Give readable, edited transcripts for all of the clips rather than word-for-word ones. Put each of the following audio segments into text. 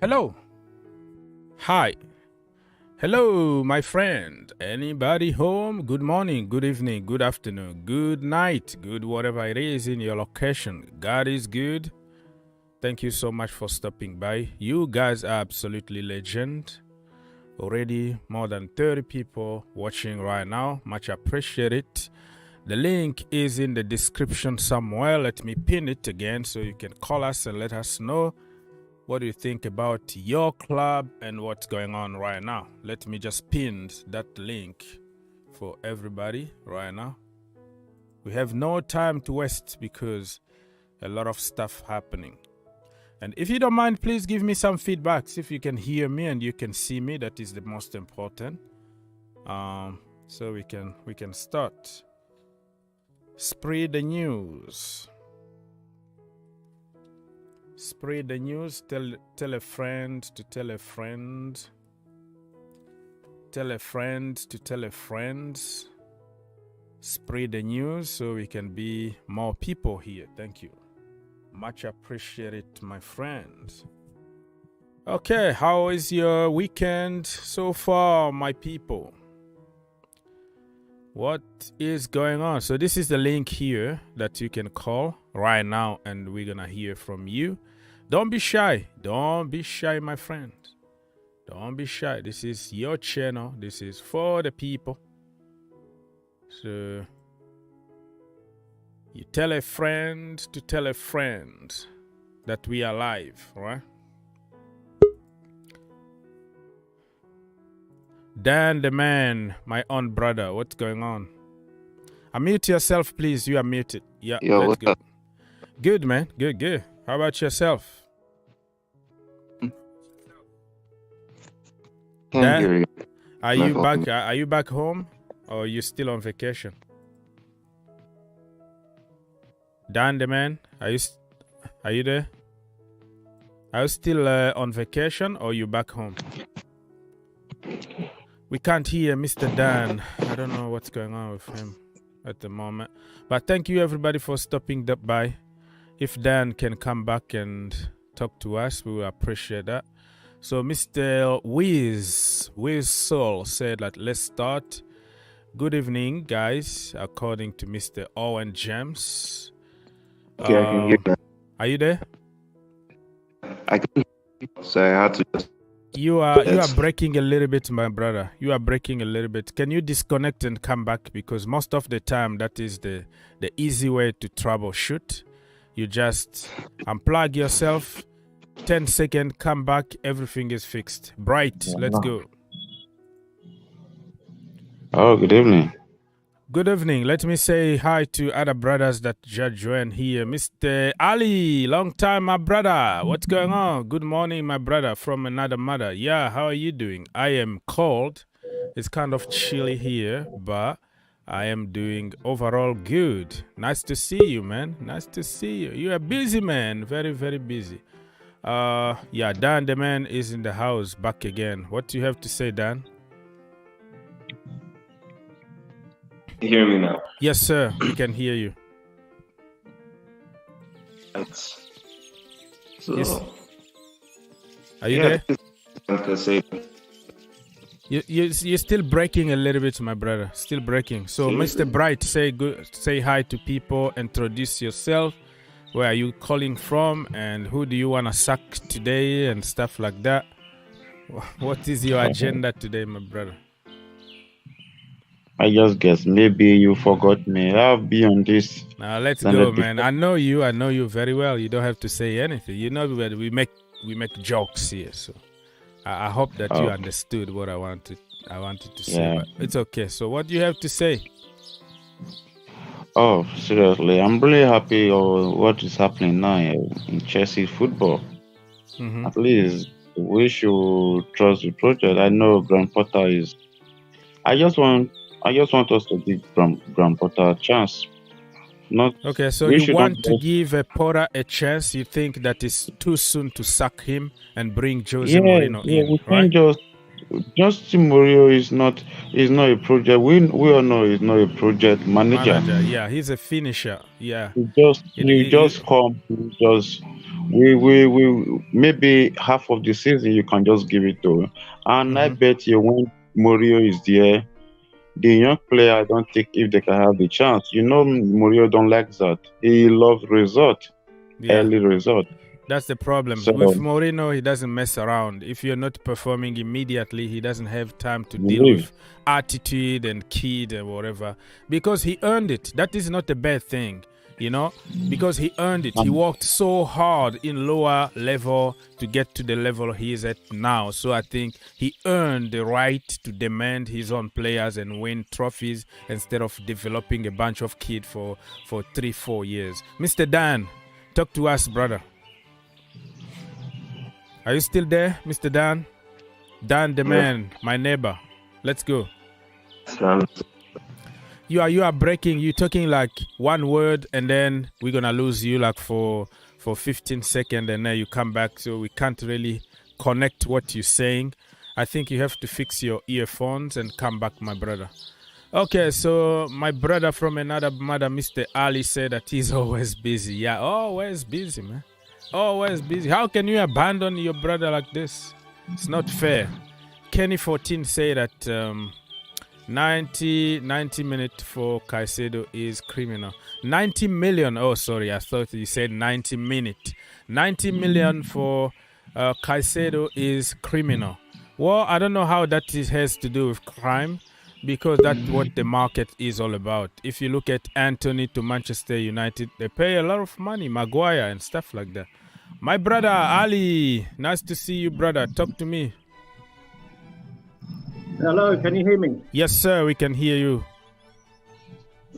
Hello. Hi. Hello, my friend. Anybody home? Good morning, good evening, good afternoon, good night, good whatever it is in your location. God is good. Thank you so much for stopping by. You guys are absolutely legend. Already more than 30 people watching right now. Much appreciated. The link is in the description somewhere. Let me pin it again so you can call us and let us know what do you think about your club and what's going on right now. Let me just pin that link for everybody right now. We have no time to waste because a lot of stuff happening. And if you don't mind, please give me some feedback. See if you can hear me and you can see me. That is the most important. So we can start. Spread the news. Spread the news. Tell a friend to tell a friend. Tell a friend to tell a friend. Spread the news so we can be more people here. Thank you. Much appreciated, my friends. Okay, how is your weekend so far, my people? What is going on? So this is the link here that you can call right now and we're gonna hear from you. Don't be shy. Don't be shy, my friend. Don't be shy. This is your channel. This is for the people. So you tell a friend to tell a friend that we are live, right? Dan the man, my own brother, what's going on? Unmute yourself, please. You are muted. Yeah, Yo, let's go. up? Good, man. Good. How about yourself? Can't Dan, hear you. are My you phone. back? Are you back home, or are you still on vacation? Dan the man, are you there? Are you still on vacation, or you back home? We can't hear Mr. Dan. I don't know what's going on with him at the moment. But thank you everybody for stopping by. If Dan can come back and talk to us, we will appreciate that. So Mr. Wiz Soul said that let's start. Good evening, guys, according to Mr. Owen James. Okay, I can hear that. Are you there? I can hear you, so I had to just... You are breaking a little bit, my brother. You are breaking a little bit. Can you disconnect and come back? Because most of the time, that is the easy way to troubleshoot. You just unplug yourself, 10 seconds, come back, everything is fixed. Bright, let's go. Oh, good evening. Good evening. Let me say hi to other brothers that just joined here. Mr. Ali, long time, my brother. What's going on? Good morning, my brother from another mother. Yeah, how are you doing? I am cold. It's kind of chilly here, but I am doing overall good. Nice to see you, man. Nice to see you. You are busy, man. Very, very busy. Yeah, Dan the man is in the house back again. What do you have to say, Dan? You hear me now? Yes, sir. We can hear you. So, Yes. Are you yeah, there? Caicedo. You're still breaking a little bit, my brother. Still breaking. So, Mr. Bright, say hi to people. Introduce yourself. Where are you calling from, and who do you want to suck today, and stuff like that. What is your agenda today, my brother? I just guess maybe you forgot me. I'll be on this. Now let's go, man. I know you very well. You don't have to say anything. You know we make jokes here, so I hope that you understood what I wanted to say. But it's okay. So what do you have to say? Oh, seriously, I'm really happy of what is happening now in Chelsea football. Mm-hmm. At least we should trust the project. I know Graham Potter is. I just want us to give Graham Potter a chance. Okay, so you want to give Potter a chance? You think that it's too soon to sack him and bring Jose Mourinho in, we right? can't just Mourinho is not a project. We all know he's not a project manager. Yeah, he's a finisher. Yeah, He just come, just we maybe half of the season you can just give it to him. And I bet you when Mourinho is there, the young player, I don't think if they can have the chance. Mourinho don't like that. He loves result, early result. That's the problem. So, with Mourinho, he doesn't mess around. If you're not performing immediately, he doesn't have time to deal with attitude and kid and whatever. Because he earned it. That is not a bad thing, because he earned it. He worked so hard in lower level to get to the level he is at now. So I think he earned the right to demand his own players and win trophies instead of developing a bunch of kids for 3-4 years. Mr. Dan, talk to us, brother. Are you still there, Mr. Dan? Dan, the man, my neighbor. Let's go. You are breaking. You're talking like one word, and then we're gonna lose you like for 15 seconds, and then you come back. So we can't really connect what you're saying. I think you have to fix your earphones and come back, my brother. Okay, so my brother from another mother, Mr. Ali, said that he's always busy. Yeah, always busy, man. Always busy. How can you abandon your brother like this? It's not fair. Kenny14 say that 90 minutes for Caicedo is criminal. 90 million. Oh, sorry. I thought you said 90 minutes. 90 million for Caicedo is criminal. Well, I don't know how that has to do with crime, because that's what the market is all about. If you look at Anthony to Manchester United, they pay a lot of money, Maguire and stuff like that. My brother Ali, nice to see you, brother. Talk to me. Hello, can you hear me? Yes, sir, we can hear you.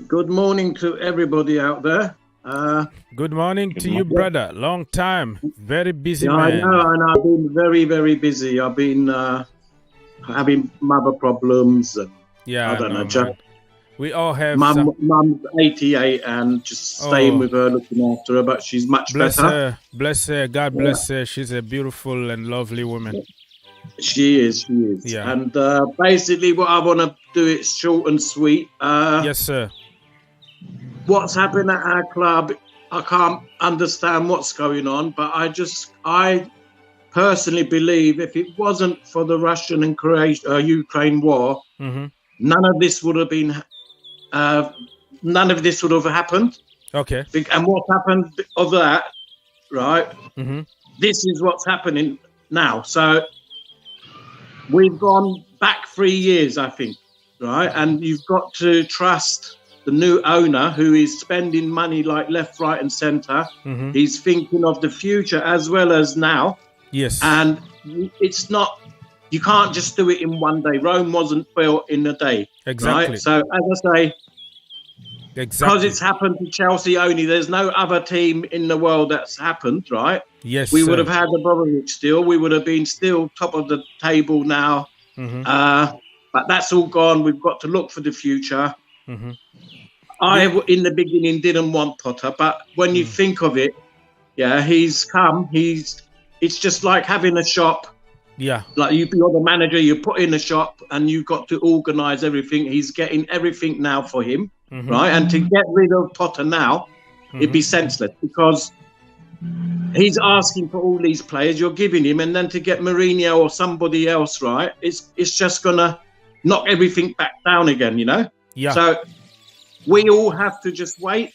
Good morning to everybody out there. Good morning to you, brother. Long time. Very busy, man. I know, and I've been very, very busy. I've been having mother problems and I don't know. Just, we all have. Mum's 88 and just staying with her, looking after her, but she's much better. Bless her. God bless her. She's a beautiful and lovely woman. She is. Yeah. And basically what I want to do, it's short and sweet. Yes, sir. What's happening at our club, I can't understand what's going on, but I personally believe if it wasn't for the Russian and Ukraine war, none of this would have been, none of this would have happened. Okay. And what happened of that, right? This is what's happening now. So we've gone back 3 years, I think, right? And you've got to trust the new owner who is spending money like left, right, and centre. He's thinking of the future as well as now. Yes. And it's not, you can't just do it in one day. Rome wasn't built in a day. Exactly. Right? So as I say, because it's happened to Chelsea only, there's no other team in the world that's happened, right? Yes. We would have had Abramovic still. We would have been still top of the table now. But that's all gone. We've got to look for the future. I, in the beginning, didn't want Potter, but when you think of it, he's come. It's just like having a shop. Yeah. Like you're the manager, you put in a shop and you've got to organise everything. He's getting everything now for him, right? And to get rid of Potter now, it'd be senseless because he's asking for all these players you're giving him, and then to get Mourinho or somebody else, right? It's just gonna knock everything back down again, Yeah. So we all have to just wait.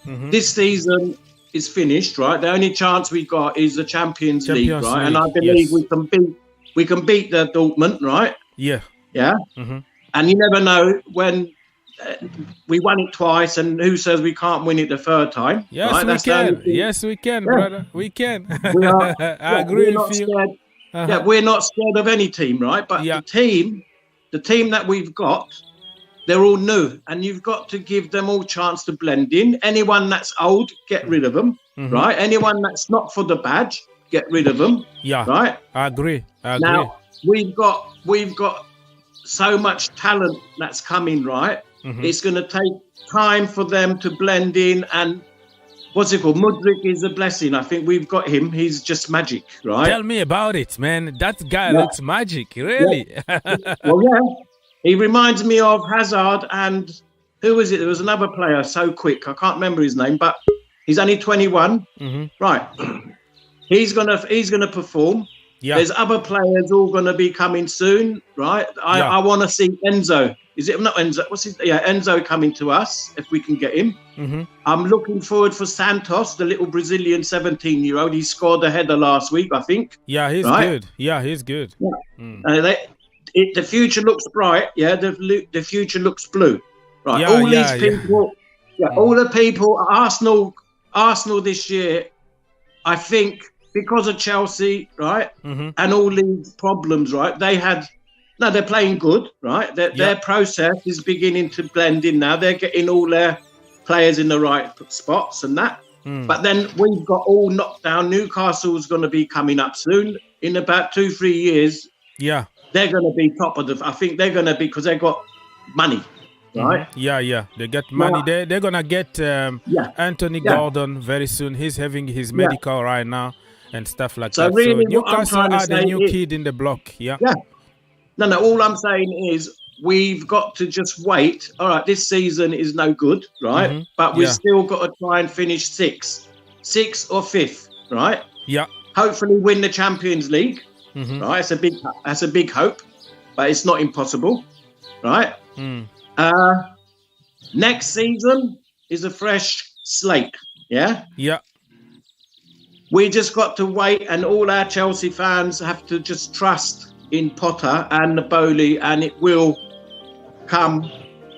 This season is finished, right? The only chance we got is the Champions League, right? And I believe we can beat the Dortmund, right? Yeah. Yeah. And you never know when we won it twice, and who says we can't win it the third time? Yes, right? we can. Yes, we can, brother. We can. I agree with you. We're not scared of any team, right? But the team that we've got, they're all new, and you've got to give them all chance to blend in. Anyone that's old, get rid of them, right? Anyone that's not for the badge, get rid of them. Yeah, right. I agree. Now we've got so much talent that's coming, right? It's going to take time for them to blend in. And what's it called? Mudryk is a blessing. I think we've got him. He's just magic, right? Tell me about it, man. That guy looks magic, really. Well, yeah. He reminds me of Hazard and who was it? There was another player so quick. I can't remember his name, but he's only 21. Right. He's gonna perform. Yeah. There's other players all gonna be coming soon, right? I want to see Enzo. Is it not Enzo? Enzo coming to us if we can get him. Mm-hmm. I'm looking forward for Santos, the little Brazilian 17-year-old. He scored a header last week, I think. Yeah, he's good. Yeah, he's good. Yeah. Mm. The future looks bright. Yeah, the future looks blue. Right. Yeah, all these people. Yeah, all the people. Arsenal this year. I think because of Chelsea, right, and all these problems, right. They're playing good, right. Their process is beginning to blend in now. They're getting all their players in the right spots and that. But then we've got all knocked down. Newcastle's going to be coming up soon. In about 2-3 years. Yeah. They're going to be top of I think they're going to be because they've got money, right? Yeah. They get money. They're going to get Anthony Gordon very soon. He's having his medical right now and stuff like that. Really, so Newcastle are the new kid in the block. Yeah. No. All I'm saying is we've got to just wait. All right, this season is no good, right? But we've still got to try and finish sixth or fifth, right? Yeah. Hopefully win the Champions League. Right, that's a big hope, but it's not impossible, right? Next season is a fresh slate, yeah. We just got to wait, and all our Chelsea fans have to just trust in Potter and the Bowley, and it will come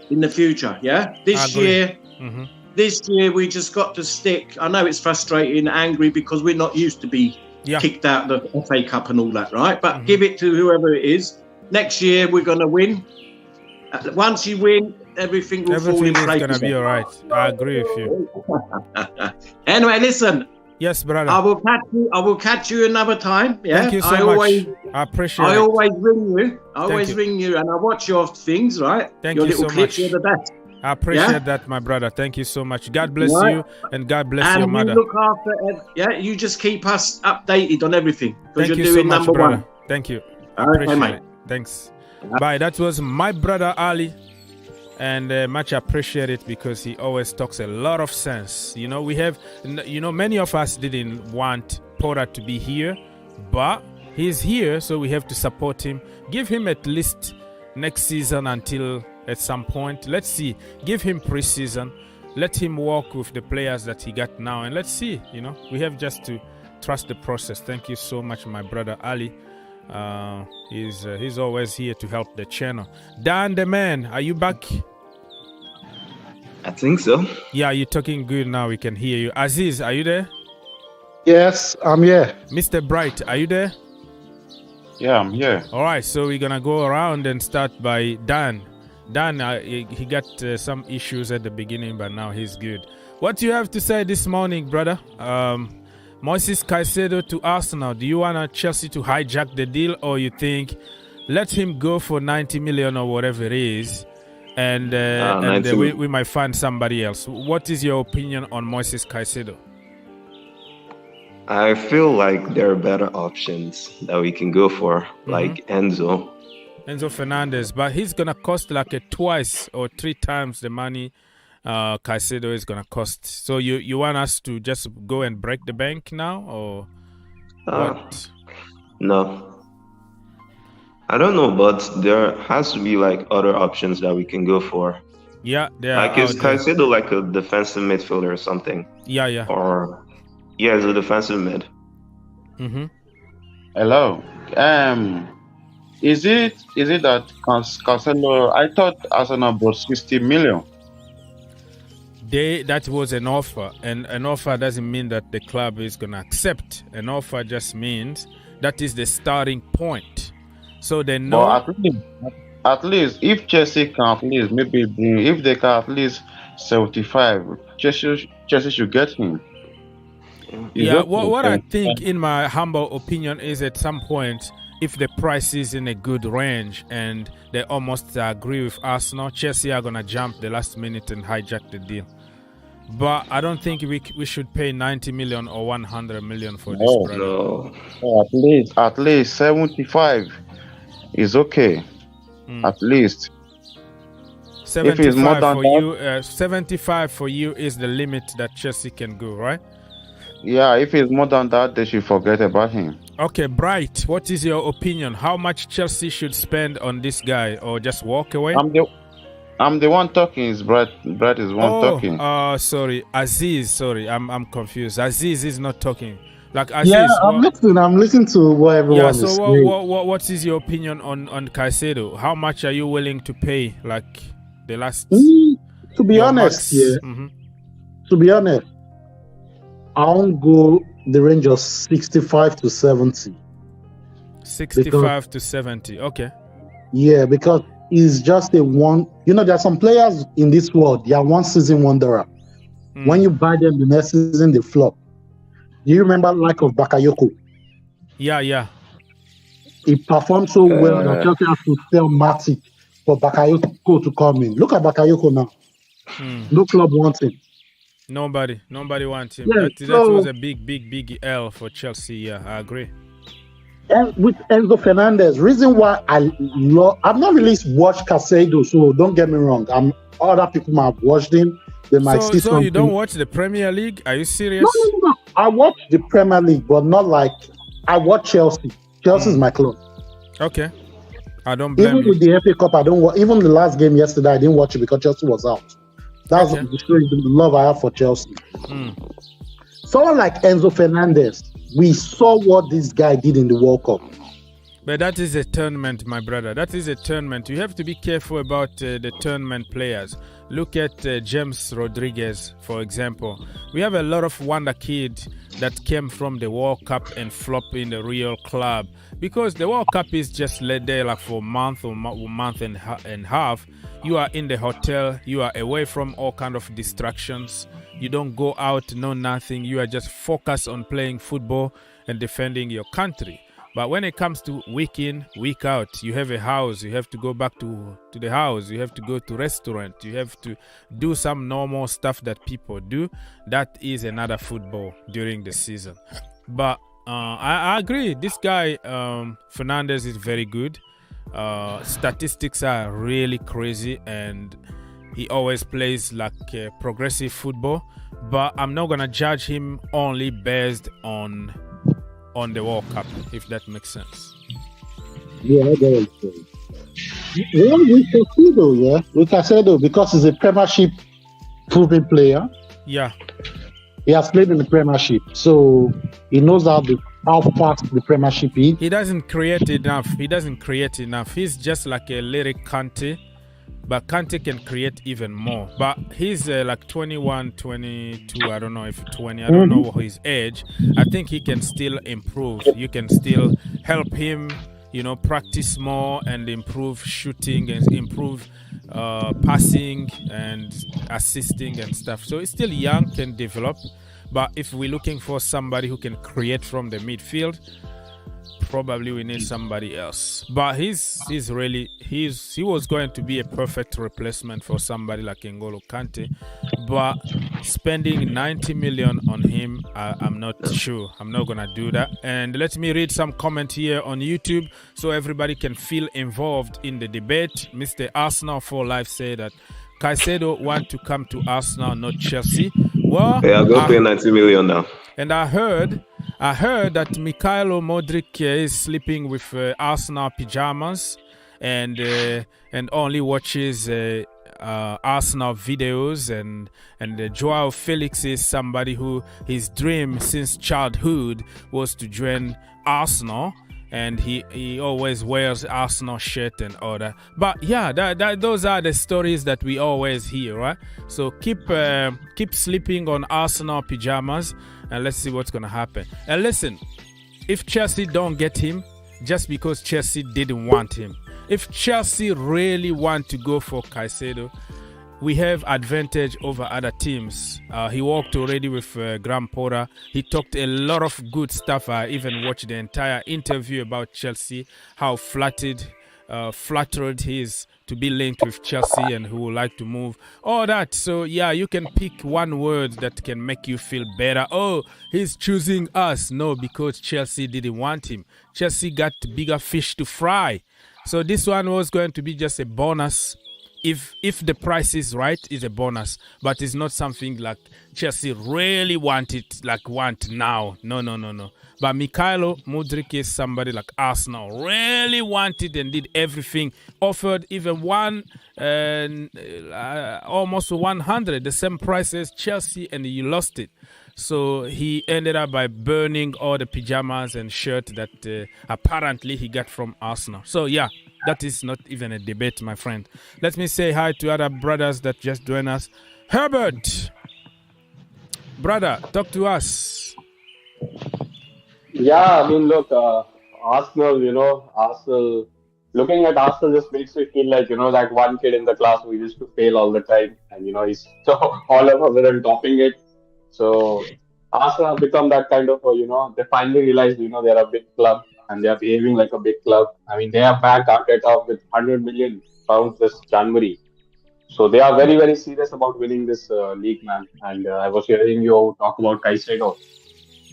in the future, yeah. This year we just got to stick. I know it's frustrating, angry because we're not used to be kicked out the FA Cup and all that, right? But give it to whoever it is. Next year, we're going to win. Once you win, everything will fall in place. Everything is going to be all right. I agree with you. Anyway, listen. Yes, brother. I will catch you another time. Yeah? Thank you so much. I appreciate it. I always ring you. Ring you, and I watch your things, right? Thank your you little so clips, much. You're the best. I appreciate that, my brother. Thank you so much. God bless you, and God bless your mother. And you look after, you just keep us updated on everything. Thank you're you doing so much, number brother. one. Thank you. I Okay, appreciate mate. it. Thanks. Bye. That was my brother Ali, and much appreciated because he always talks a lot of sense. You know, many of us didn't want Potter to be here, but he's here, so we have to support him. Give him at least next season until at some point. Let's see. Give him preseason. Let him work with the players that he got now, and let's see. You know, we have just to trust the process. Thank you so much, my brother Ali. He's always here to help the channel. Dan the man, are you back? I think so. Yeah, you're talking good now. We can hear you. Aziz, are you there? Yes, I'm here. Mr. Bright, are you there? Yeah, I'm here. All right, so we're gonna go around and start by Dan. Dan, he got some issues at the beginning, but now he's good. What do you have to say this morning, brother? Moises Caicedo to Arsenal. Do you want Chelsea to hijack the deal, or you think let him go for 90 million or whatever it is, and we might find somebody else? What is your opinion on Moises Caicedo? I feel like there are better options that we can go for, like Enzo Fernandez, but he's gonna cost like 2 or 3 times the money Caicedo is gonna cost. So you want us to just go and break the bank now, or what? No, I don't know, but there has to be like other options that we can go for. Yeah, like is Caicedo like a defensive midfielder or something? Yeah. Or it's a defensive mid. Hello. Is it that Caicedo? I thought Arsenal bought 60 million. That was an offer, and an offer doesn't mean that the club is gonna accept. An offer just means that is the starting point. So they know. Well, at least if Chelsea can at least maybe bring, if they can at least 75, Chelsea should get him. Yeah, what I think, in my humble opinion, is at some point, if the price is in a good range and they almost agree with Arsenal, Chelsea are going to jump the last minute and hijack the deal. But I don't think we should pay 90 million or 100 million for this product. No. At least 75 is okay. At least. 75 if it's more than for that, you, 75 for you is the limit that Chelsea can go, right? Yeah, if it's more than that, they should forget about him. Okay, Bright, what is your opinion? How much Chelsea should spend on this guy, or just walk away? I'm the one talking. Is Brad is one talking. Sorry, Aziz. Sorry, I'm confused. Aziz is not talking. Like Aziz. Yeah, I'm listening to what everyone is saying. What is your opinion on Caicedo? How much are you willing to pay? Like the last. To be honest, To be honest, I won't go the range of 65 to 70. 65 to 70. Okay. Yeah, because it's just a one. You know, there are some players in this world. They are one season wanderer. When you buy them, the next season they flop. Do you remember like of Bakayoko? Yeah. He performed so well that Chelsea has to sell Matip for Bakayoko to come in. Look at Bakayoko now. No club wants him. Nobody wants him. Yeah, that was a big L for Chelsea. Yeah, I agree. And with Enzo Fernandez, reason why I've not really watched Caicedo, so don't get me wrong. Other people might have watched him. They might see something. So you don't watch the Premier League? Are you serious? No. I watch the Premier League, but not like I watch Chelsea. Chelsea is my club. Okay. I don't blame Even you. with the FA Cup, I don't watch. Even the last game yesterday, I didn't watch it because Chelsea was out. That's the love I have for Chelsea. Someone like Enzo Fernandez, we saw what this guy did in the World Cup. But that is a tournament, my brother. That is a tournament. You have to be careful about the tournament players. Look at James Rodriguez, for example. We have a lot of wonder kids that came from the World Cup and flop in the real club. Because the World Cup is just let there like for a month or month and a half. You are in the hotel. You are away from all kind of distractions. You don't go out, no nothing. You are just focused on playing football and defending your country. But when it comes to week in, week out, you have a house, you have to go back to the house, you have to go to restaurant, you have to do some normal stuff that people do. That is another football during the season. But I agree. This guy, Fernandez, is very good. Statistics are really crazy and he always plays like progressive football. But I'm not going to judge him only based on the World Cup, if that makes sense. Yeah, that is true. Yeah, with Caicedo, because he's a Premiership proven player. Yeah. He has played in the Premiership, so he knows how fast the Premiership is. He doesn't create enough. He's just like a lyric Kante, but Kante can create even more. But he's like 21, 22, I don't know if 20, I don't know his age. I think he can still improve. You can still help him, practice more and improve shooting and improve passing and assisting and stuff. So he's still young, can develop. But if we're looking for somebody who can create from the midfield, probably we need somebody else. But he was going to be a perfect replacement for somebody like N'Golo Kante. But spending 90 million on him, I'm not sure. I'm not gonna do that. And let me read some comment here on YouTube so everybody can feel involved in the debate. Mr. Arsenal for Life said that Caicedo want to come to Arsenal, not Chelsea. Well, yeah, go pay 90 million now. And I heard that Mikhailo Mudryk is sleeping with Arsenal pajamas and only watches Arsenal videos and Joao Felix is somebody who his dream since childhood was to join Arsenal. And he always wears Arsenal shirt and all that. But yeah, those are the stories that we always hear, right? So keep sleeping on Arsenal pajamas and let's see what's gonna happen. And listen, if Chelsea don't get him, just because Chelsea didn't want him, if Chelsea really want to go for Caicedo, we have advantage over other teams. He worked already with Graham Potter. He talked a lot of good stuff. I even watched the entire interview about Chelsea, how flattered he is to be linked with Chelsea and who would like to move. All that. So, yeah, you can pick one word that can make you feel better. Oh, he's choosing us. No, because Chelsea didn't want him. Chelsea got bigger fish to fry. So this one was going to be just a bonus if the price is right, is a bonus, but it's not something like Chelsea really want now. No. But Mikhailo Mudryk is somebody like Arsenal really wanted and did everything, offered even almost 100, the same price as Chelsea, and he lost it. So he ended up by burning all the pajamas and shirt that apparently he got from Arsenal. So yeah, that is not even a debate, my friend. Let me say hi to other brothers that just joined us. Herbert, brother, talk to us. Yeah, I mean, look, Arsenal, looking at Arsenal just makes me feel like, that one kid in the class who used to fail all the time. And, he's all of a sudden topping it. So Arsenal have become that kind of, they finally realized, they're a big club and they're behaving like a big club. I mean, they have backed Arteta with £100 million this January. So they are very, very serious about winning this league, man. And I was hearing you talk about Caicedo.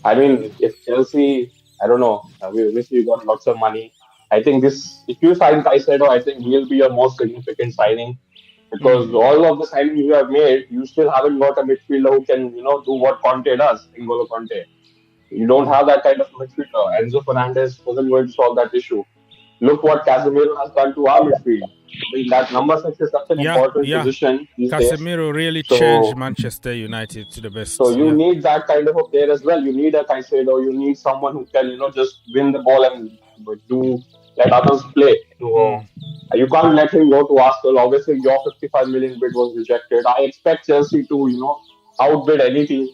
I mean, if Chelsea, I don't know, we obviously got lots of money. I think if you sign Caicedo, I think he'll be your most significant signing. Because all of the signings you have made, you still haven't got a midfielder who can, do what Conte does, N'Golo Conte. You don't have that kind of midfielder. Enzo Fernandez wasn't going to solve that issue. Look what Casemiro has done to our midfield. I mean, that number 6 is such an important position. Casemiro really changed Manchester United to the best. So you need that kind of a player as well. You need a Caicedo. You need someone who can, just win the ball and let others play. So, you can't let him go to Arsenal. Obviously, your 55 million bid was rejected. I expect Chelsea to, outbid anything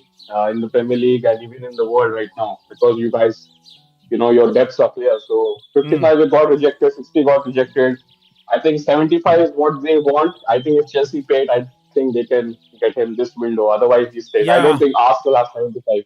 in the Premier League and even in the world right now, because you guys, your depths are clear. So 55 got rejected, 60 got rejected. I think 75 is what they want. I think if Chelsea paid, I think they can get him this window. Otherwise, he stays. I don't think Arsenal have 75.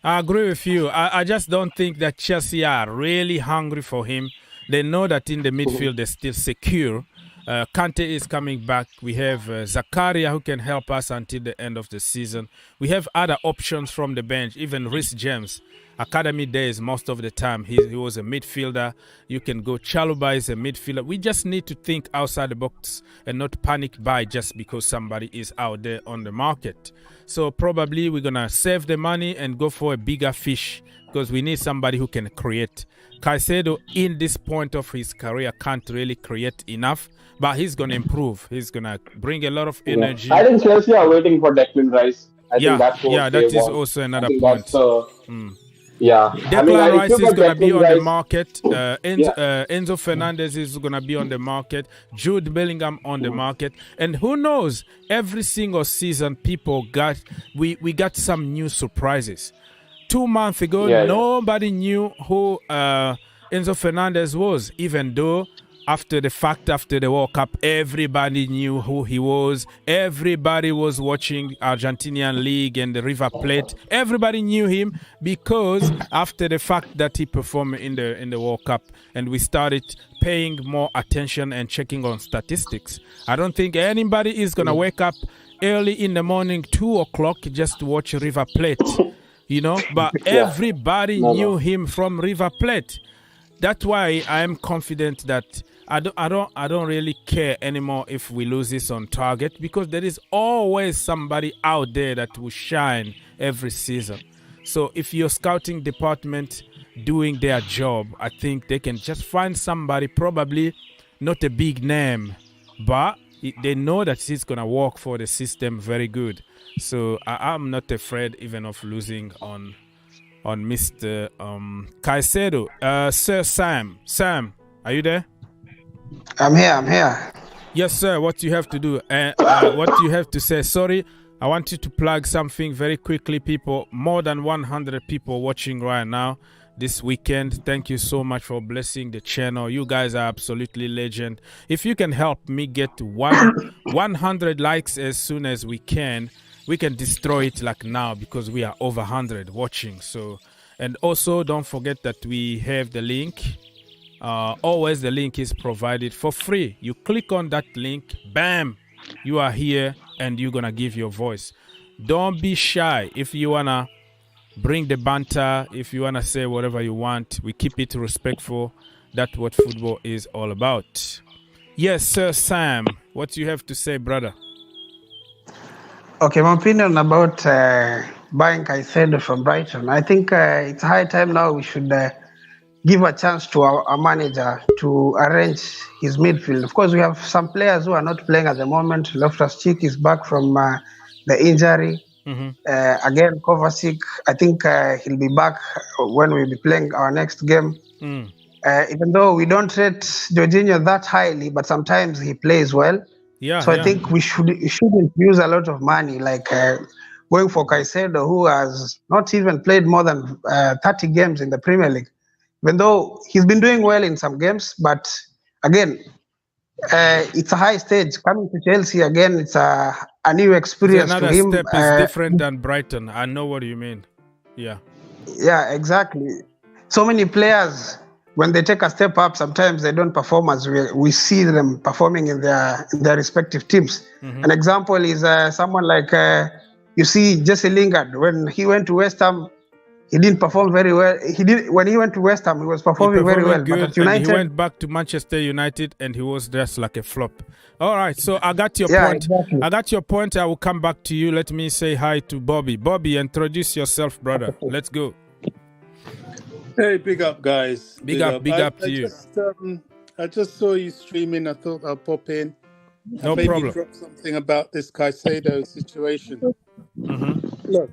I agree with you. I just don't think that Chelsea are really hungry for him. They know that in the midfield they're still secure. Kante is coming back. We have Zakaria who can help us until the end of the season. We have other options from the bench, even Reece James. Academy days, most of the time, he was a midfielder. You can go Chaluba is a midfielder. We just need to think outside the box and not panic buy just because somebody is out there on the market. So probably we're going to save the money and go for a bigger fish because we need somebody who can create. Caicedo, in this point of his career, can't really create enough, but he's going to improve. He's going to bring a lot of energy. I think Chelsea are waiting for Declan Rice. I think that's what that is want. Also another point. Yeah, Declan Rice is going to be on the market. Enzo Fernandez is going to be on the market. Jude Bellingham on the market. And who knows, every single season we got some new surprises. 2 months ago, nobody knew who Enzo Fernandez was, even though after the World Cup, everybody knew who he was. Everybody was watching Argentinian League and the River Plate. Everybody knew him because after the fact that he performed in the World Cup, and we started paying more attention and checking on statistics. I don't think anybody is gonna wake up early in the morning, 2 o'clock, just to watch River Plate. But everybody knew him from River Plate. That's why I am confident that I don't really care anymore if we lose this on target, because there is always somebody out there that will shine every season. So if your scouting department doing their job, I think they can just find somebody, probably not a big name, but they know that he's gonna work for the system very good. So I'm not afraid even of losing on Mr. Caicedo. Sir Sam, are you there? I'm here. Yes, sir. What you have to do? What you have to say? Sorry, I want you to plug something very quickly, people. More than 100 people watching right now this weekend. Thank you so much for blessing the channel. You guys are absolutely legend. If you can help me get 100 likes as soon as we can destroy it like now, because we are over 100 watching. So, and also don't forget that we have the link. Always the link is provided for free. You click on that link, bam, you are here and you're gonna give your voice. Don't be shy. If you wanna bring the banter, if you wanna say whatever you want, we keep it respectful. That's what football is all about. Yes, Sir Sam. What do you have to say, brother? Okay, my opinion about buying Caicedo from Brighton. I think it's high time now we should give a chance to our manager to arrange his midfield. Of course, we have some players who are not playing at the moment. Loftus-Cheek is back from the injury. Again, Kovacic, I think he'll be back when we'll be playing our next game. Even though we don't rate Jorginho that highly, but sometimes he plays well. So I think we shouldn't use a lot of money, like going for Caicedo, who has not even played more than 30 games in the Premier League. Even though he's been doing well in some games, but again, it's a high stage. Coming to Chelsea again, it's a new experience to him. Another step is different than Brighton. I know what you mean. Yeah, exactly. So many players, when they take a step up, sometimes they don't perform as we see them performing in their respective teams. An example is someone like, you see Jesse Lingard. When he went to West Ham, he didn't perform very well. When he went to West Ham, he was performing very well. Good, but at United, he went back to Manchester United and he was just like a flop. All right, so I got your point. Exactly. I got your point. I will come back to you. Let me say hi to Bobby. Bobby, introduce yourself, brother. Let's go. Hey, big up, guys. Big up to you. I just saw you streaming. I thought I'll pop in. No maybe problem. Drop something about this Caicedo situation. Look,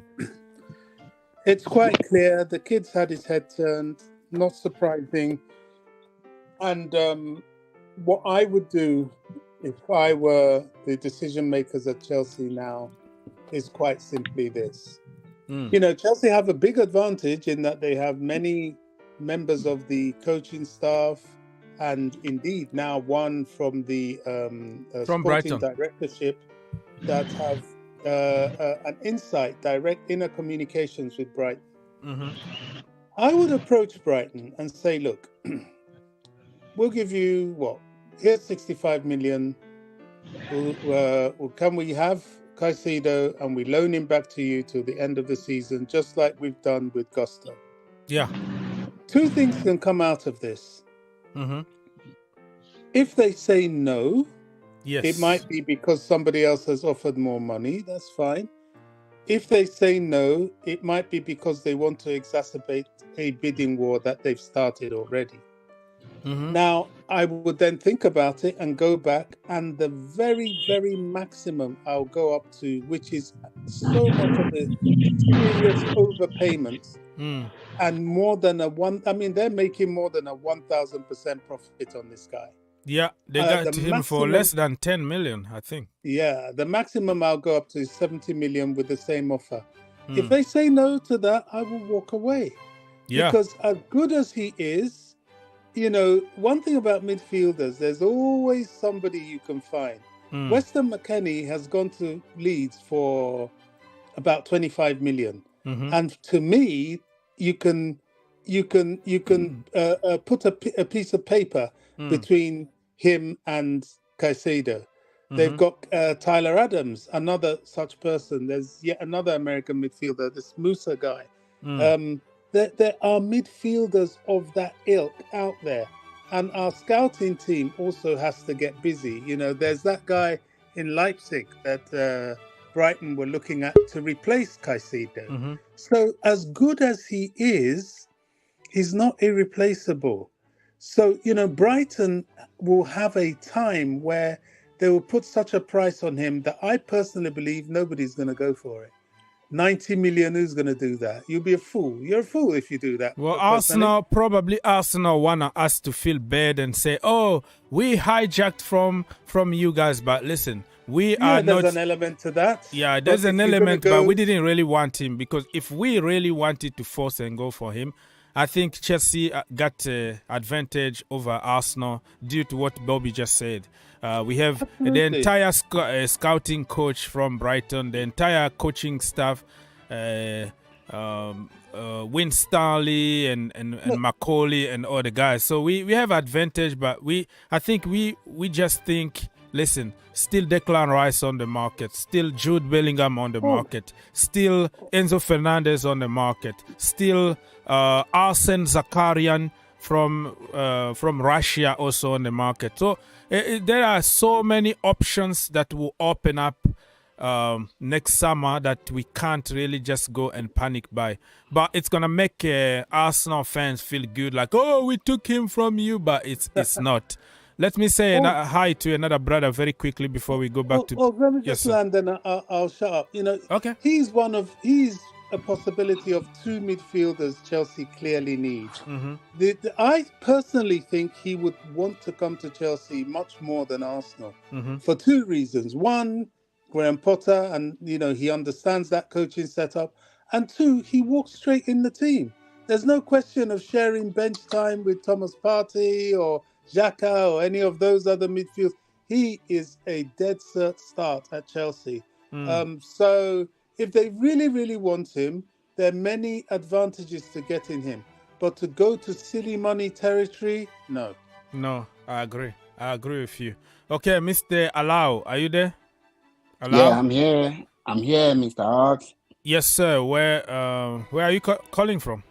it's quite clear the kid's had his head turned. Not surprising. And what I would do if I were the decision makers at Chelsea now is quite simply this. You know, Chelsea have a big advantage in that they have many members of the coaching staff, and indeed now one from the sporting Brighton directorship that have an insight, direct inner communications with Brighton. I would approach Brighton and say, look, we'll give you here's 65 million. Can we have Caicedo and we loan him back to you till the end of the season, just like we've done with Gusto? Yeah. Two things can come out of this. If they say no, it might be because somebody else has offered more money. That's fine. If they say no, it might be because they want to exacerbate a bidding war that they've started already. Now, I would then think about it and go back, and the very, very maximum I'll go up to, which is so much of a serious overpayment, and more than they're making more than a 1,000% profit on this guy. Yeah, they got him for less than 10 million, I think. Yeah, the maximum I'll go up to is 70 million with the same offer. If they say no to that, I will walk away. Yeah. Because as good as he is, you know, one thing about midfielders, there's always somebody you can find. Weston McKennie has gone to Leeds for about 25 million. And to me, you can put a piece of paper between him and Caicedo. They've got Tyler Adams, another such person. There's yet another American midfielder, this Musa guy. There are midfielders of that ilk out there. And our scouting team also has to get busy. You know, there's that guy in Leipzig that Brighton were looking at to replace Caicedo. So as good as he is, he's not irreplaceable. So, you know, Brighton will have a time where they will put such a price on him that I personally believe nobody's going to go for it. 90 million, who's going to do that? You'll be a fool. You're a fool if you do that. Well, Arsenal want us to feel bad and say, oh, we hijacked from you guys. But listen, we are not... There's an element to that. Yeah, there's an element, but we didn't really want him, because if we really wanted to force and go for him, I think Chelsea got advantage over Arsenal due to what Bobby just said. We have the entire scouting coach from Brighton, the entire coaching staff, Win Starley and Macaulay and all the guys. So we have advantage, but I think we just think, listen, still Declan Rice on the market, still Jude Bellingham on the market, still Enzo Fernandez on the market, still Arsene Zakarian from Russia also on the market. So there are so many options that will open up next summer that we can't really just go and panic buy. But it's gonna make Arsenal fans feel good, like, oh, we took him from you, but it's not. Let me say hi to another brother very quickly before we go back to. Let me just land, and I'll shut up. Okay. He's a possibility of two midfielders Chelsea clearly need. I personally think he would want to come to Chelsea much more than Arsenal for two reasons. One, Graham Potter, and he understands that coaching setup, and two, he walks straight in the team. There's no question of sharing bench time with Thomas Partey or Xhaka or any of those other midfielders. He is a dead cert start at Chelsea. So if they really, really want him, there are many advantages to getting him. But to go to silly money territory, no. No, I agree. I agree with you. Okay, Mr. Alao, are you there? Alao? Yeah, I'm here. I'm here, Mr. Hawks. Yes, sir. Where are you calling from?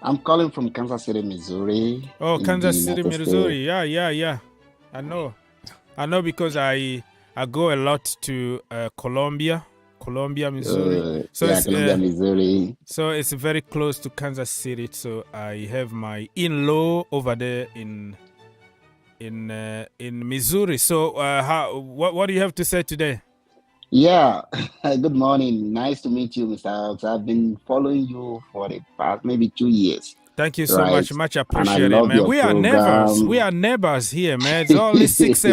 I'm calling from Kansas City, Missouri. Oh, Kansas City, Missouri. Yeah. I know because I go a lot to Columbia, Missouri. Columbia, Missouri. So it's very close to Kansas City. So I have my in-law over there in Missouri. So what do you have to say today? Yeah, good morning. Nice to meet you, Mr. Hawks. I've been following you for the past maybe 2 years. Thank you so much appreciated, man. We are neighbors here, man. It's only 6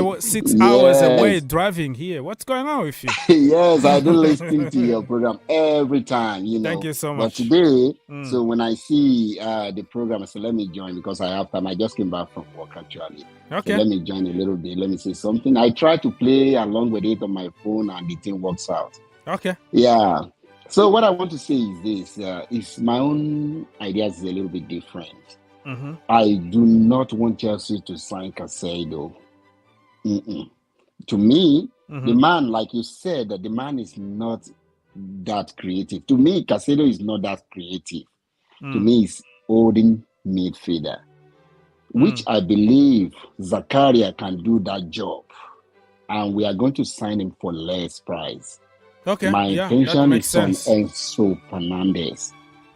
hours away driving here. What's going on with you? Yes, I do listen to your program every time, Thank you so much. But today, so when I see the program, I say, let me join because I have time. I just came back from work, actually. Okay. So let me join a little bit. Let me say something. I try to play along with it on my phone and the thing works out. Okay. Yeah. So what I want to say is this, is my own ideas is a little bit different. I do not want Chelsea to sign Caicedo. To me, the man, like you said, that the man is not that creative. To me, Caicedo is not that creative. To me, he's holding midfielder, which I believe Zakaria can do that job. And we are going to sign him for less price. Okay. My intention is on Enzo Fernandez.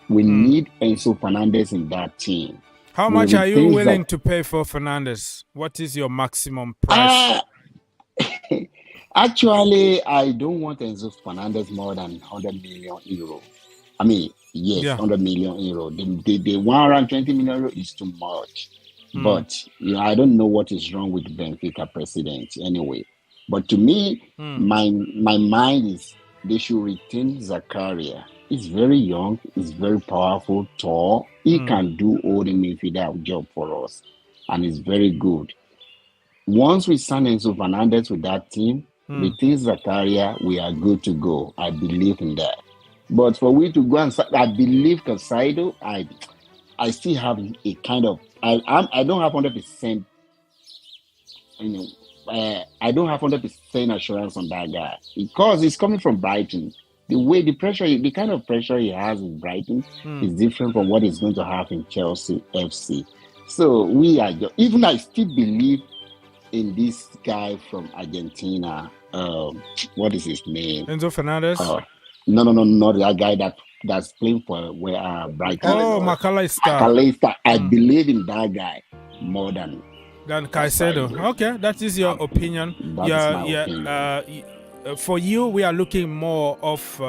We need Enzo Fernandez in that team. How much are you willing to pay for Fernandez? What is your maximum price? Actually, I don't want Enzo Fernandez more than 100 million euro. I mean, yes, 100 million euro. The 120 million euro is too much. But I don't know what is wrong with Benfica president anyway. But to me, my mind is they should retain Zakaria. He's very young, he's very powerful, tall. He can do all the midfielder job for us. And he's very good. Once we sign Enzo Fernandez with that team, retain Zakaria, we are good to go. I believe in that. But for we to go and I believe Caicedo, I still have a kind of I don't have 100%. I don't have 100% assurance on that guy because he's coming from Brighton. The kind of pressure he has in Brighton is different from what he's going to have in Chelsea FC. So even I still believe in this guy from Argentina. What is his name? Enzo Fernandez. No, not that guy that's playing for Brighton. Oh, McAllister. I believe in that guy more than Caicedo. Okay, that is your opinion. For you, we are looking more of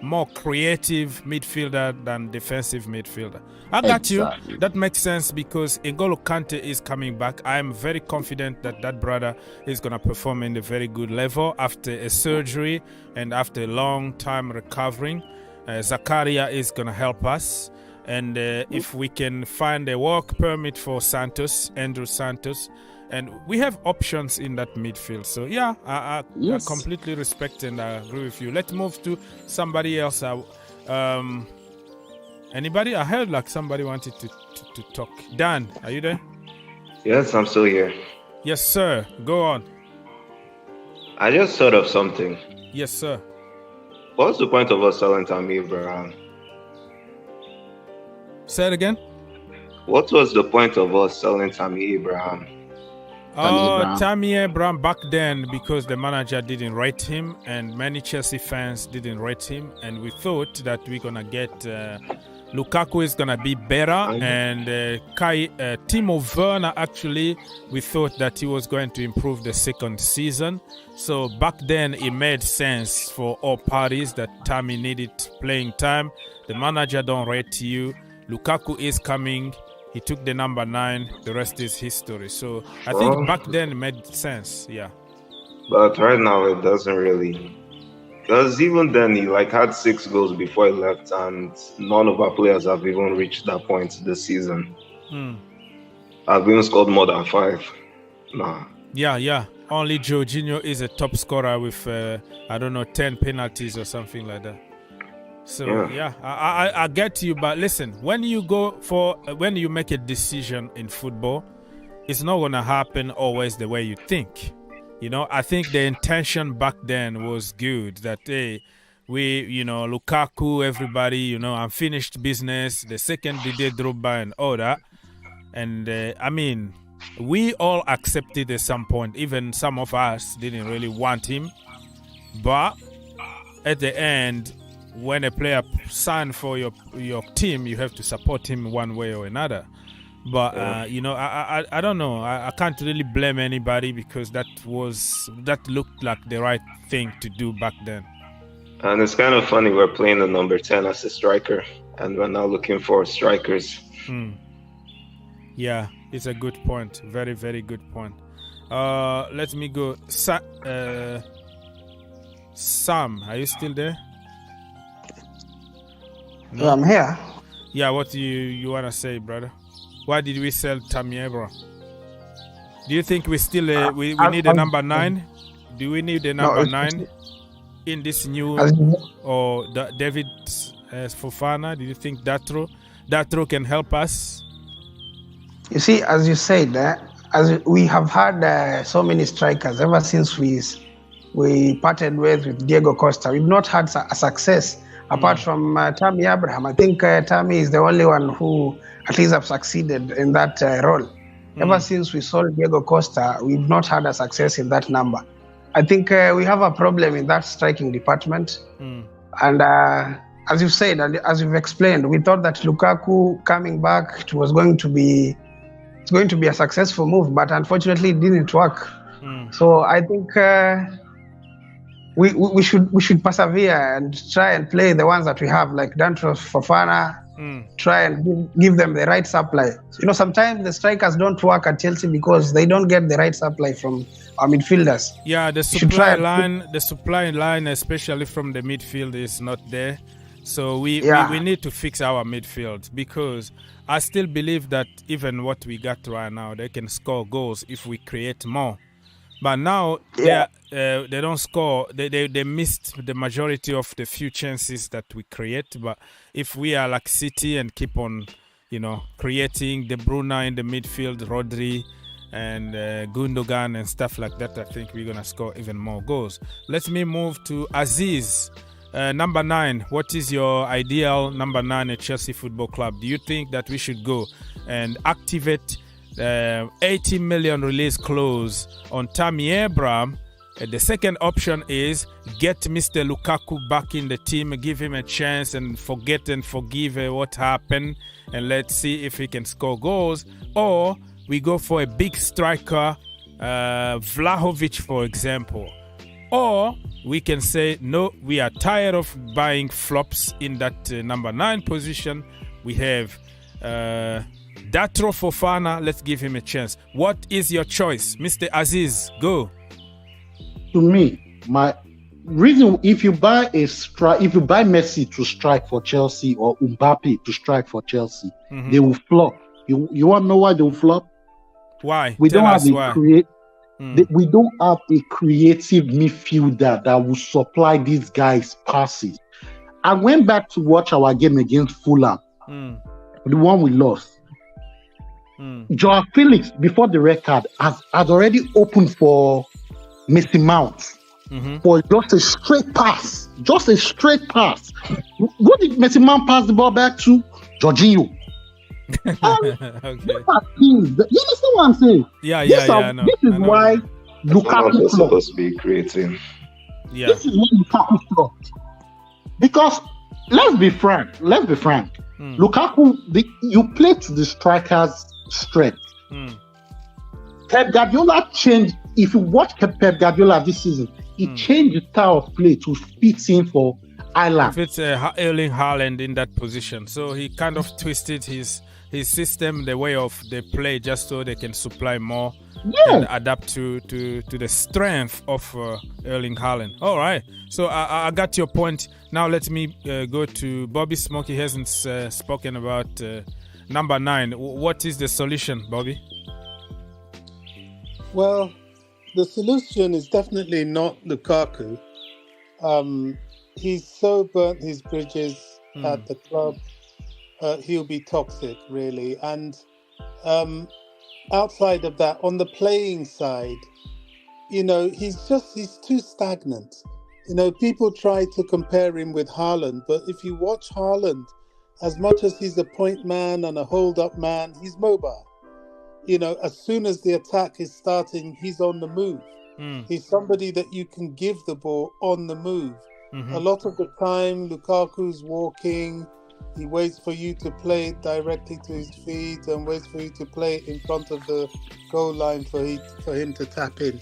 more creative midfielder than defensive midfielder. I got you. That makes sense because N'Golo Kante is coming back. I am very confident that brother is going to perform in a very good level after a surgery and after a long time recovering. Zakaria is going to help us. And if we can find a work permit for Andrew Santos, and we have options in that midfield. So, yeah, I completely respect and I agree with you. Let's move to somebody else. Anybody? I heard like somebody wanted to talk. Dan, are you there? Yes, I'm still here. Yes, sir. Go on. I just thought of something. Yes, sir. What's the point of us selling Tammy Abraham? Say it again. what was the point of us selling Tammy Abraham? Tammy Abraham back then, because the manager didn't rate him and many Chelsea fans didn't rate him, and we thought that we're gonna get Lukaku is gonna be better, and Timo Werner, actually we thought that he was going to improve the second season. So back then it made sense for all parties that Tammy needed playing time. The manager don't rate you, Lukaku is coming, he took the number 9, the rest is history. So I think back then it made sense, yeah. But right now it doesn't really. Because even then he had 6 goals before he left, and none of our players have even reached that point this season. I've even scored more than 5. Nah. Yeah. Only Jorginho is a top scorer with 10 penalties or something like that. So yeah, I get you, but listen, when you make a decision in football, it's not gonna happen always the way you think. I think the intention back then was good, that hey, Lukaku, everybody, unfinished business, the second Didier Drogba and all that. And we all accepted at some point, even some of us didn't really want him. But at the end, when a player signs for your team, you have to support him one way or another. But I don't know. I can't really blame anybody, because that looked like the right thing to do back then. And it's kind of funny, we're playing the number 10 as a striker, and we're now looking for strikers. Yeah, it's a good point. Very, very good point. Let me go. Sam, are you still there? No? I'm here. Yeah, what do you want to say, brother? Why did we sell Tammy Abraham? Do you think we still we need a number 9? Do we need a number 9 in this new or David Fofana? Do you think Datro can help us? You see, as you said, as we have had so many strikers ever since we parted with Diego Costa, we've not had a success apart from Tammy Abraham. I think Tammy is the only one who at least have succeeded in that role. Ever since we sold Diego Costa, we've not had a success in that number. I think we have a problem in that striking department. And as you said, and as you've explained, we thought that Lukaku coming back, it was going to be a successful move, but unfortunately it didn't work. So I think we should persevere and try and play the ones that we have, like Dantro, Fofana. Try and give them the right supply. Sometimes the strikers don't work at Chelsea because they don't get the right supply from our midfielders. Yeah, the supply line, especially from the midfield, is not there. So we need to fix our midfield, because I still believe that even what we got right now, they can score goals if we create more. But now they don't score. They missed the majority of the few chances that we create. But if we are like City and keep on, creating, De Bruyne in the midfield, Rodri and Gundogan and stuff like that, I think we're gonna score even more goals. Let me move to Aziz, number 9. What is your ideal number 9 at Chelsea Football Club? Do you think that we should go and activate 80 million release clause on Tammy Abraham? The second option is get Mr. Lukaku back in the team, give him a chance and forget and forgive what happened, and let's see if he can score goals. Or we go for a big striker, Vlahovic, for example. Or we can say, no, we are tired of buying flops in that number 9 position. We have Datro Fofana, let's give him a chance. What is your choice? Mr. Aziz, go. To me, my reason, if you buy Messi to strike for Chelsea or Mbappe to strike for Chelsea, they will flop. You want to know why they will flop? Why? We don't have a creative midfielder that will supply these guys passes. I went back to watch our game against Fulham, the one we lost. Joao Felix, before the red card, has already opened for Messi Mount for just a straight pass. Just a straight pass. What did Messi Mount pass the ball back to? Jorginho. Okay. These are things. You understand what I'm saying? Yeah. This is why Lukaku Not flopped. supposed to be creating. Yeah. This is why Lukaku flopped. Because let's be frank. Lukaku, you play to the striker's strength. Pep Guardiola changed. If you watch Pep Guardiola this season, he changed the style of play to fit in for Ireland. If it's Erling Haaland in that position, so he kind of twisted his system, the way of the play, just so they can supply more and adapt to the strength of Erling Haaland. All right, so I got your point. Now let me go to Bobby Smoke. He hasn't spoken about number 9. What is the solution, Bobby? Well, the solution is definitely not Lukaku. He's so burnt his bridges at the club. He'll be toxic, really. And outside of that, on the playing side, he's too stagnant. People try to compare him with Haaland, but if you watch Haaland, as much as he's a point man and a hold-up man, he's mobile. As soon as the attack is starting, he's on the move. He's somebody that you can give the ball on the move. A lot of the time, Lukaku's walking. He waits for you to play it directly to his feet and waits for you to play it in front of the goal line for him to tap in.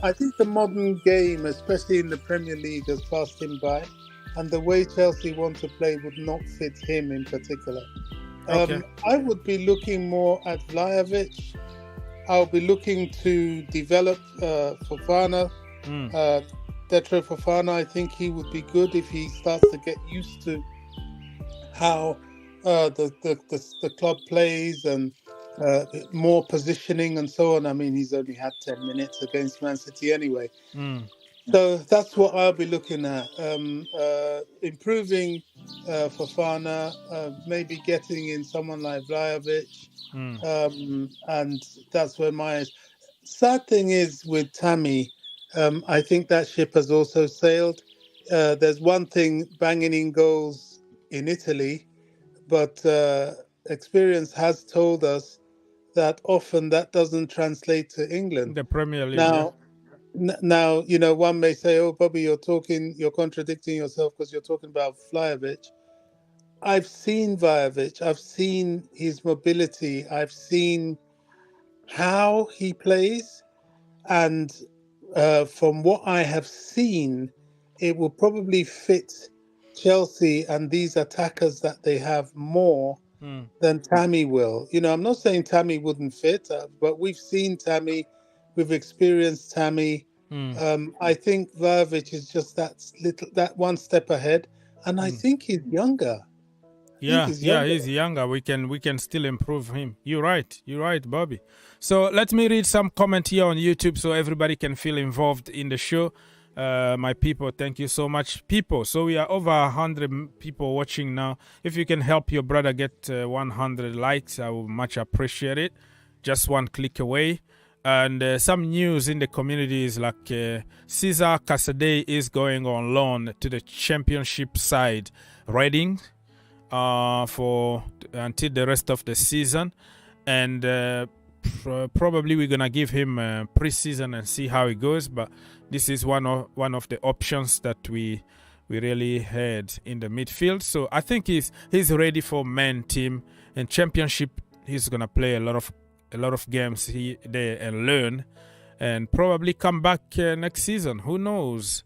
I think the modern game, especially in the Premier League, has passed him by. And the way Chelsea want to play would not fit him in particular. Okay. I would be looking more at Vlahovic. I'll be looking to develop Fofana. Detro Fofana, I think he would be good if he starts to get used to how the club plays and more positioning and so on. I mean, he's only had 10 minutes against Man City anyway. So that's what I'll be looking at. Improving Fofana, maybe getting in someone like Vlahovic. And that's where my sad thing is with Tammy. I think that ship has also sailed. There's one thing banging in goals in Italy, but experience has told us that often that doesn't translate to England. The Premier League. Now, one may say, "Oh, Bobby, you're contradicting yourself because you're talking about Vlahovic." I've seen Vlahovic. I've seen his mobility. I've seen how he plays, and from what I have seen, it will probably fit Chelsea and these attackers that they have more than Tammy will. I'm not saying Tammy wouldn't fit, but we've seen Tammy, we've experienced Tammy. I think Vlahovic is just that one step ahead, and I think he's younger. He's younger. We can still improve him. You're right, Bobby. So let me read some comment here on YouTube so everybody can feel involved in the show. My people, thank you so much, people. So we are over 100 people watching now. If you can help your brother get 100 likes, I would much appreciate it. Just one click away. And some news in the community is like Cesar Caicedo is going on loan to the Championship side, Reading, for until the rest of the season, and probably we're gonna give him pre-season and see how it goes. But this is one of the options that we really had in the midfield. So I think he's ready for main team and Championship. He's gonna play a lot of games there and learn, and probably come back next season. Who knows?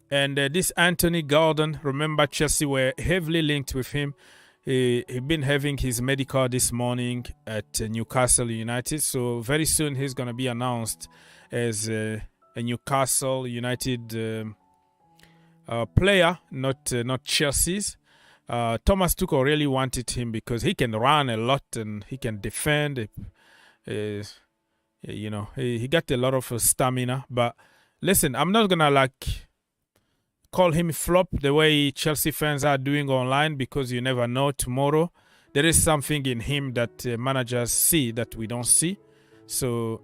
And this Anthony Gordon, remember Chelsea were heavily linked with him. He been having his medical this morning at Newcastle United. So very soon he's going to be announced as a Newcastle United player, not Chelsea's. Thomas Tuchel really wanted him because he can run a lot and he can defend. He got a lot of stamina. But listen, I'm not going to call him flop the way Chelsea fans are doing online, because you never know. Tomorrow there is something in him that managers see that we don't see. So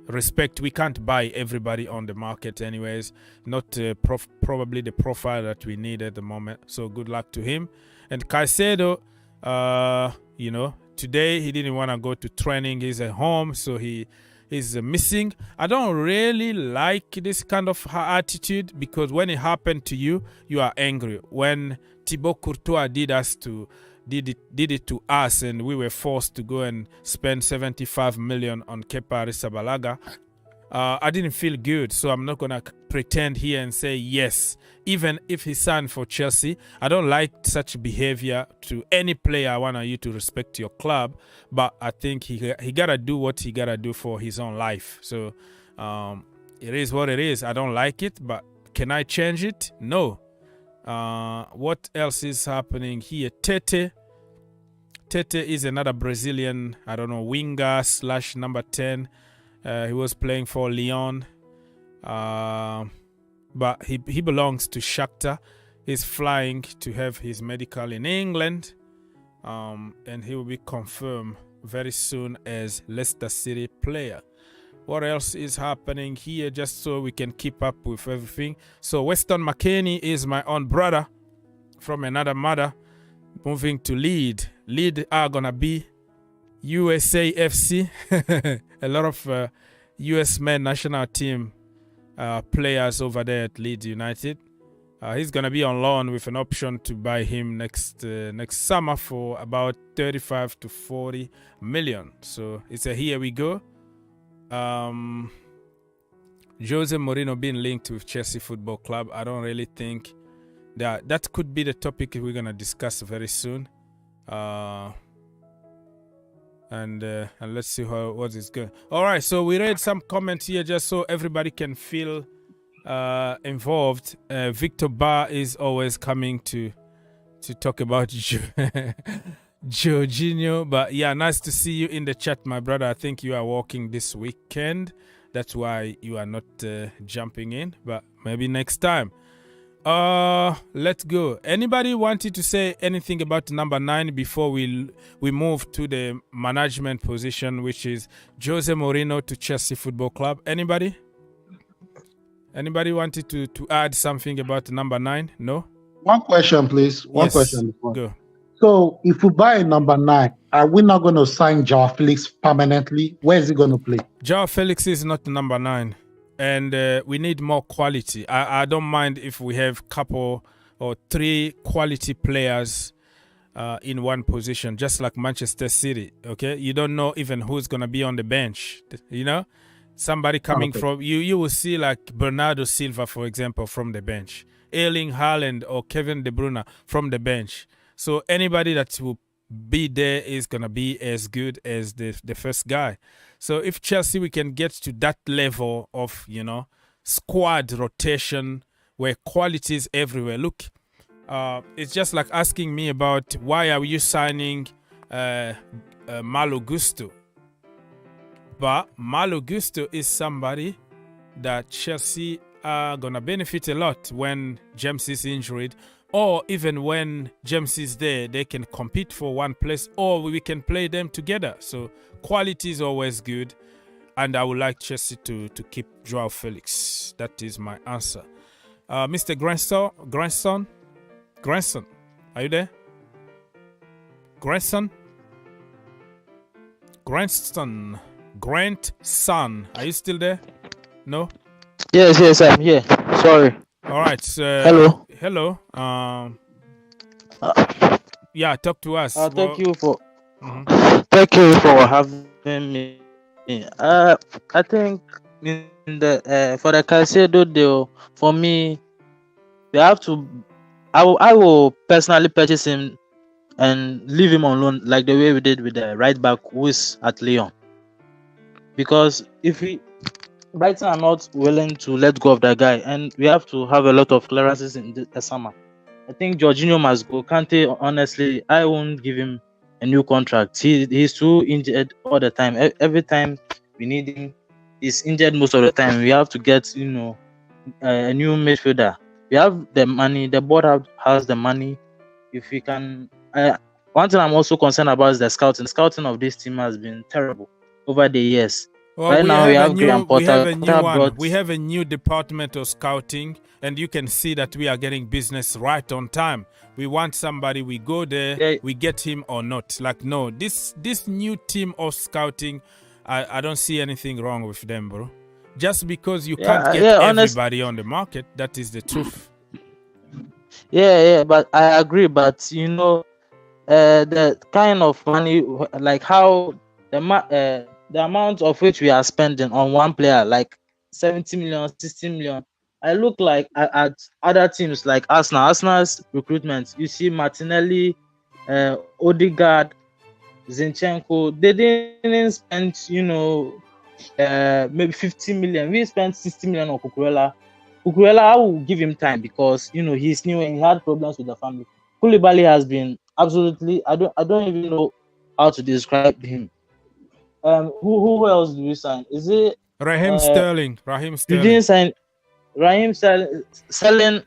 respect. We can't buy everybody on the market anyways, not probably the profile that we need at the moment. So good luck to him. And Caicedo, you know, today he didn't want to go to training. He's at home, so he's missing. I don't really like this kind of attitude, because when it happened to you, you are angry. When Thibaut Courtois did it to us, and we were forced to go and spend 75 million on Kepa Arrizabalaga, I didn't feel good. So I'm not gonna pretend here and say yes, even if he signed for Chelsea. I don't like such behavior to any player. I want you to respect your club, but I think he gotta do what he gotta do for his own life. So it is what it is. I don't like it, but can I change it? No. What else is happening here? Tete is another Brazilian, I don't know, winger / number 10. He was playing for Lyon, but he belongs to Shakhtar. He's flying to have his medical in England, and he will be confirmed very soon as Leicester City player. What else is happening here, just so we can keep up with everything? So Weston McKennie is my own brother from another mother, moving to Leeds. Leeds are gonna be USA FC. A lot of US men national team players over there at Leeds United. He's gonna be on loan with an option to buy him next summer for about 35 to 40 million. So it's a here we go. Jose Mourinho being linked with Chelsea Football Club. I don't really think that could be the topic we're gonna discuss very soon. And let's see what is going. All right, so we read some comments here just so everybody can feel involved. Victor Barr is always coming to talk about Jorginho, but yeah, nice to see you in the chat, my brother. I think you are working this weekend, that's why you are not jumping in, but maybe next time. Let's go. Anybody wanted to say anything about number 9 before we move to the management position, which is Jose Mourinho to Chelsea Football Club? Anybody wanted to add something about number 9? No? One question, please. One question. Go. So, if we buy number 9, are we not going to sign Joao Felix permanently? Where is he going to play? Joao Felix is not number 9. And we need more quality. I don't mind if we have couple or 3 quality players in one position, just like Manchester City. Okay, you don't know even who's gonna be on the bench. You know, somebody coming from you will see like Bernardo Silva, for example, from the bench. Erling Haaland or Kevin De Bruyne from the bench. So anybody that will be there is gonna be as good as the first guy. So if Chelsea, we can get to that level of, you know, squad rotation where quality is everywhere. Look, it's just like asking me about why are you signing Malo Gusto. But Malo Gusto is somebody that Chelsea are going to benefit a lot when James is injured, or even when James is there, they can compete for one place, or we can play them together. So quality is always good, and I would like Chelsea to keep Joao Felix. That is my answer. Mr. Grandson, are you there? Grandson, are you still there? No? Yes, I'm here. Sorry. All right. Hello. Yeah, talk to us. Thank you for having me. I think in the for the Caicedo deal, for me, they have to. I will personally purchase him and leave him on loan, like the way we did with the right back who is at Lyon. Because if Brighton are not willing to let go of that guy, and we have to have a lot of clearances in the summer. I think Jorginho must go. Kante, honestly, I won't give him a new contract. He's too injured all the time. Every time we need him, he's injured most of the time. We have to get, a new midfielder. We have the money. The board has the money. If we can, one thing I'm also concerned about is the scouting. The scouting of this team has been terrible over the years. Well, Right now we have new, Graham we have Potter. a new Potter one. brought- We have a new department of scouting, and you can see that we are getting business right on time. We want somebody, we go there, Yeah. we get him or not. Like, no, this new team of scouting, I don't see anything wrong with them, bro. Just because you can't get everybody on the market, that is the truth. Yeah, but I agree. But you know, the kind of money, like how the amount of which we are spending on one player, like 70 million, 60 million. I look like at other teams like Arsenal. Arsenal's recruitment, you see Martinelli, Odegaard, Zinchenko. They didn't spend, you know, maybe 50 million. We spent 60 million on Cucurella. Cucurella, I will give him time because, you know, he's new and he had problems with the family. Koulibaly has been absolutely, I don't even know how to describe him. Who else do we sign? Is it Raheem Sterling? Raheem you Sterling. didn't sign Raheem Sterling.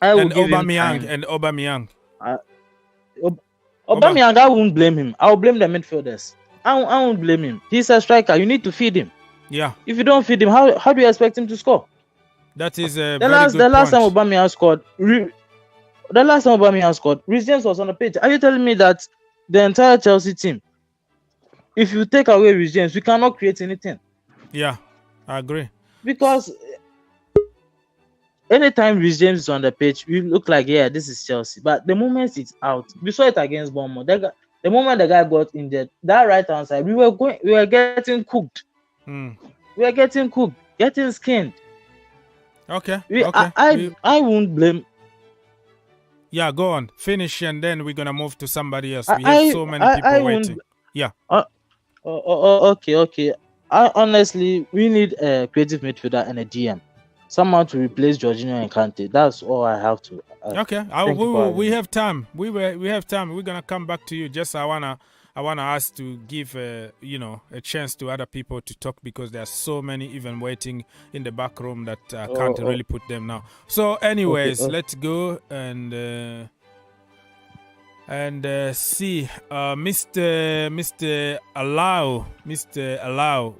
I will And give him Aubameyang. time. And Aubameyang. Aubameyang, I won't blame him. I'll blame the midfielders. I won't blame him. He's a striker. You need to feed him. Yeah. If you don't feed him, how do you expect him to score? That is a The last time Aubameyang scored, Reece James was on the pitch. Are you telling me that the entire Chelsea team, if you take away Reece James, we cannot create anything? Yeah, I agree. Because anytime Reece James is on the pitch, we look like, yeah, this is Chelsea. But the moment it's out, we saw it against Bournemouth. The moment the guy got injured, that right hand side, we were getting cooked. We were getting cooked, getting skinned. Okay. I won't blame. Yeah, go on. Finish and then we're gonna move to somebody else. We have so many people waiting. Yeah. Okay. Honestly, we need a creative midfielder and a GM. Someone to replace Jorginho and Kante. That's all I have to. Okay. We have time. We have time. We're gonna come back to you. Just I wanna ask to give a chance to other people to talk because there are so many even waiting in the back room that I can't really put them now. So, anyways, let's go and see, Mr. Allow.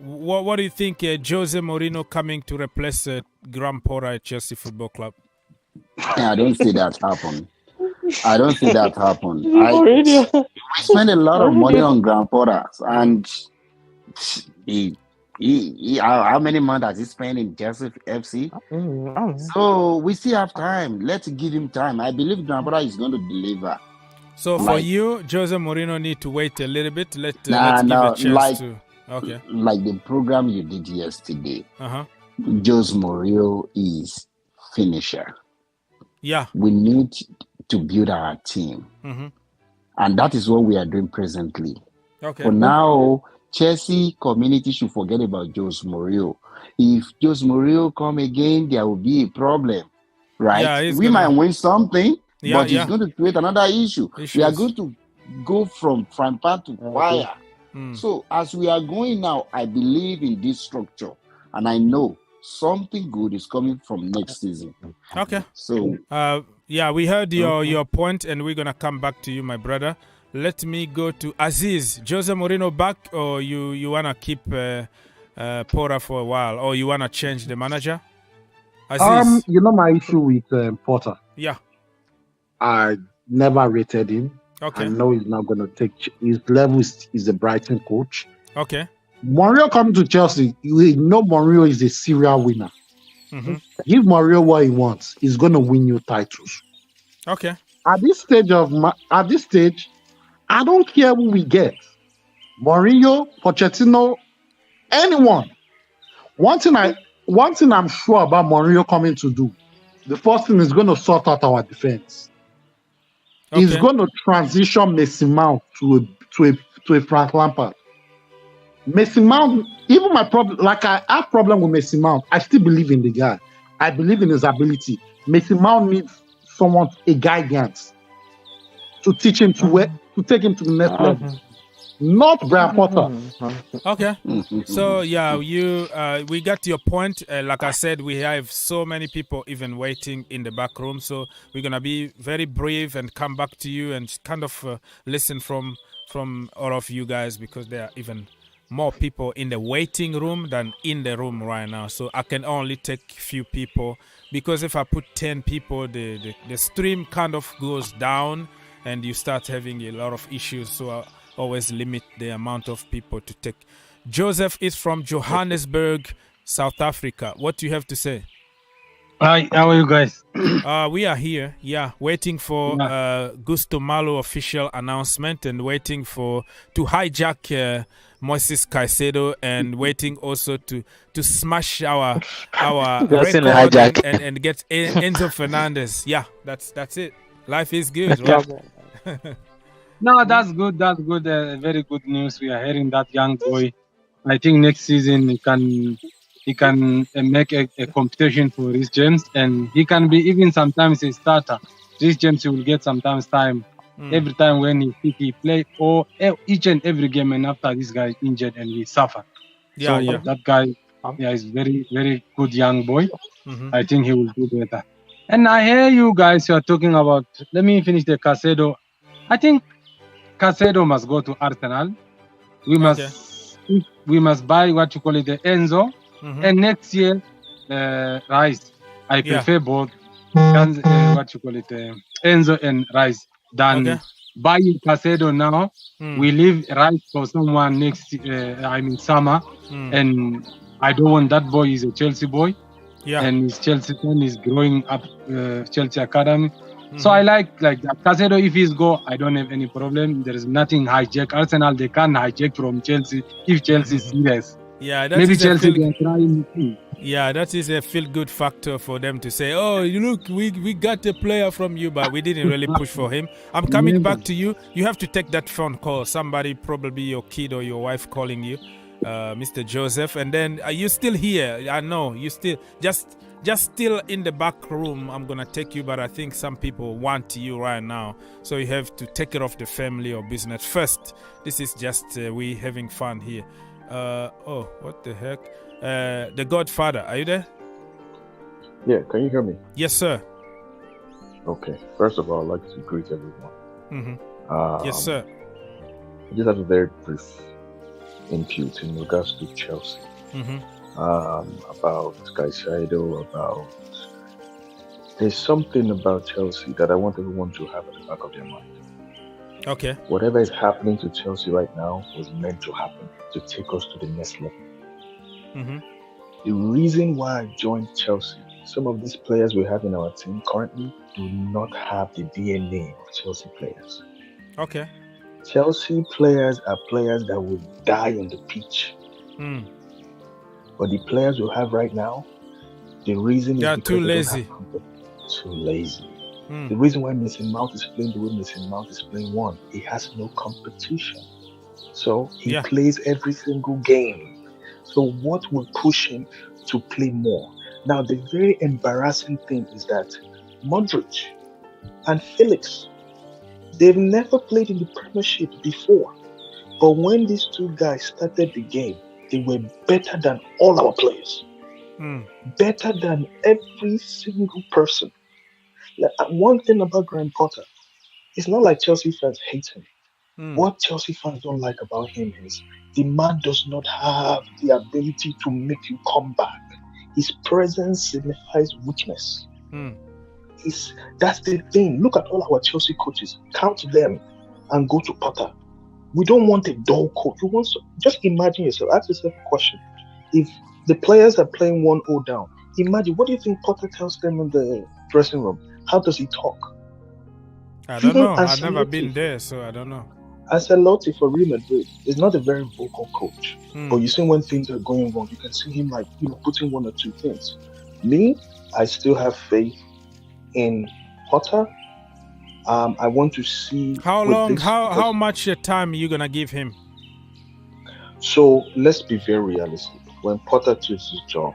What do you think, Jose Mourinho coming to replace Graham Potter at Chelsea Football Club? I don't see that happen. We spend a lot of money on Graham Potter, and how many months has he spent in Chelsea FC? So we still have time. Let's give him time. I believe Graham Potter is going to deliver. So for you, Jose Mourinho need to wait a little bit. Let's give a chance to. Okay. Like the program you did yesterday. Jose Mourinho is finisher. Yeah. We need to build our team. And that is what we are doing presently. Okay. For now, Chelsea community should forget about Jose Mourinho. If Jose Mourinho come again, there will be a problem, right? Yeah, we might win something, but yeah. it's going to create another issue. We are going to go from frying pan to fire. So as we are going now, I believe in this structure, and I know something good is coming from next season. Okay. So we heard your point, and we're gonna come back to you, my brother. Let me go to Aziz. Jose Mourinho back, or you wanna keep Potter for a while, or you wanna change the manager? Aziz. You know my issue with Potter. Yeah. I never rated him. Okay. I know he's not going to take his level. Is a Brighton coach. Okay. Mourinho coming to Chelsea, you know Mourinho is a serial winner. Give Mourinho what he wants. He's going to win you titles. Okay. At this stage, I don't care who we get. Mourinho, Pochettino, anyone. One thing I'm sure about Mourinho coming to do, the first thing is going to sort out our defense. Okay. He's going to transition Mason Mount to a Frank Lampard. Mason Mount, even my problem, like I have problem with Mason Mount, I still believe in the guy. I believe in his ability. Mason Mount needs someone, a guidance, to teach him to take him to the next level. Not Graham Potter. Okay. So we got your point. Like I said, we have so many people even waiting in the back room. So we're gonna be very brave and come back to you and kind of listen from all of you guys because they are even more people in the waiting room than in the room right now. So I can only take few people, because if I put 10 people, the stream kind of goes down and you start having a lot of issues. So I always limit the amount of people to take. Joseph is from Johannesburg, South Africa. What do you have to say? Hi, how are you guys? We are here, waiting for Gusto Malo official announcement, and waiting to hijack Moises Caicedo, and waiting also to smash our record and get Enzo Fernandez. Yeah, that's it. Life is good, right? No, that's good. That's good. Very good news. We are hearing that young boy. I think next season he can make a competition for Reece James, and he can be even sometimes a starter. Reece James will get sometimes time every time when he play, or each and every game, and after this guy is injured and he suffer. That guy is very, very good young boy. I think he will do better. And I hear you guys, you are talking about, let me finish the Caicedo. I think Caicedo must go to Arsenal. We must buy what you call it, the Enzo. And next year, Rice. I prefer both. What you call it, Enzo and Rice than buying Caicedo now. We leave Rice for someone next. Summer, and I don't want that boy. He's a Chelsea boy, and his Chelsea son is growing up Chelsea academy. So I like that. Caicedo, if he's go, I don't have any problem. There is nothing hijack. Arsenal, they can't hijack from Chelsea if Chelsea is serious. Yeah, maybe Chelsea can try him. Yeah, that is a feel-good factor for them to say, "Oh, look, we got a player from you, but we didn't really push for him." I'm coming back to you. You have to take that phone call. Somebody, probably your kid or your wife, calling you, Mr. Joseph. And then you still here? I know you still just still in the back room. I'm gonna take you, but I think some people want you right now, so you have to take care of the family or business first. This is just we having fun here. What the heck? The Godfather, are you there? Yeah, can you hear me? Yes, sir. Okay. First of all, I'd like to greet everyone. Yes, sir. I just have a very brief input in regards to Chelsea. About Caicedo, there's something about Chelsea that I want everyone to have at the back of their mind. Okay. Whatever is happening to Chelsea right now was meant to happen to take us to the next level. The reason why I joined Chelsea, some of these players we have in our team currently do not have the DNA of Chelsea players. Okay. Chelsea players are players that will die on the pitch. But the players we have right now, the reason they are too lazy. Too lazy. The reason why Mason Mount is playing the way Mason Mount is playing, one, he has no competition. So he plays every single game. So what will push him to play more? Now, the very embarrassing thing is that Mudryk and Felix, they've never played in the Premiership before. But when these two guys started the game, they were better than all our players. Better than every single person. One thing about Graham Potter, it's not like Chelsea fans hate him. What Chelsea fans don't like about him is the man does not have the ability to make you come back. His presence signifies weakness. That's the thing. Look at all our Chelsea coaches. Count them and go to Potter. We don't want a dull coach. Just imagine yourself. Ask yourself a question. If the players are playing 1-0 down, imagine, what do you think Potter tells them in the dressing room? How does he talk? I don't know. I've never been there, so I don't know. Ancelotti for Real Madrid is not a very vocal coach, but you see when things are going wrong, you can see him putting one or two things. Me, I still have faith in Potter. I want to see how long, how much time are you gonna give him? So let's be very realistic. When Potter takes his job,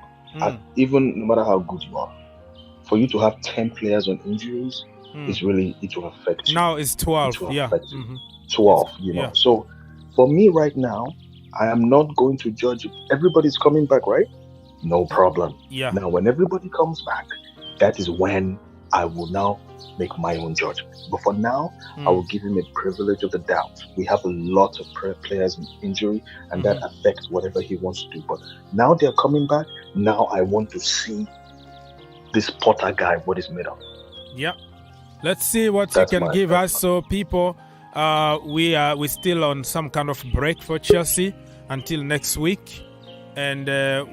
even no matter how good you are, for you to have 10 players on injuries, it will affect you. Now it's 12. 12, you know. So for me right now, I am not going to judge it. Everybody's coming back, right? No problem. Yeah. Now, when everybody comes back, that is when I will now make my own judgment. But for now, I will give him a privilege of the doubt. We have a lot of players in injury, and that affects whatever he wants to do. But now they're coming back. Now I want to see this Potter guy, what he's made of. Yeah. Let's see what he can give us. So, people, we're still on some kind of break for Chelsea until next week. And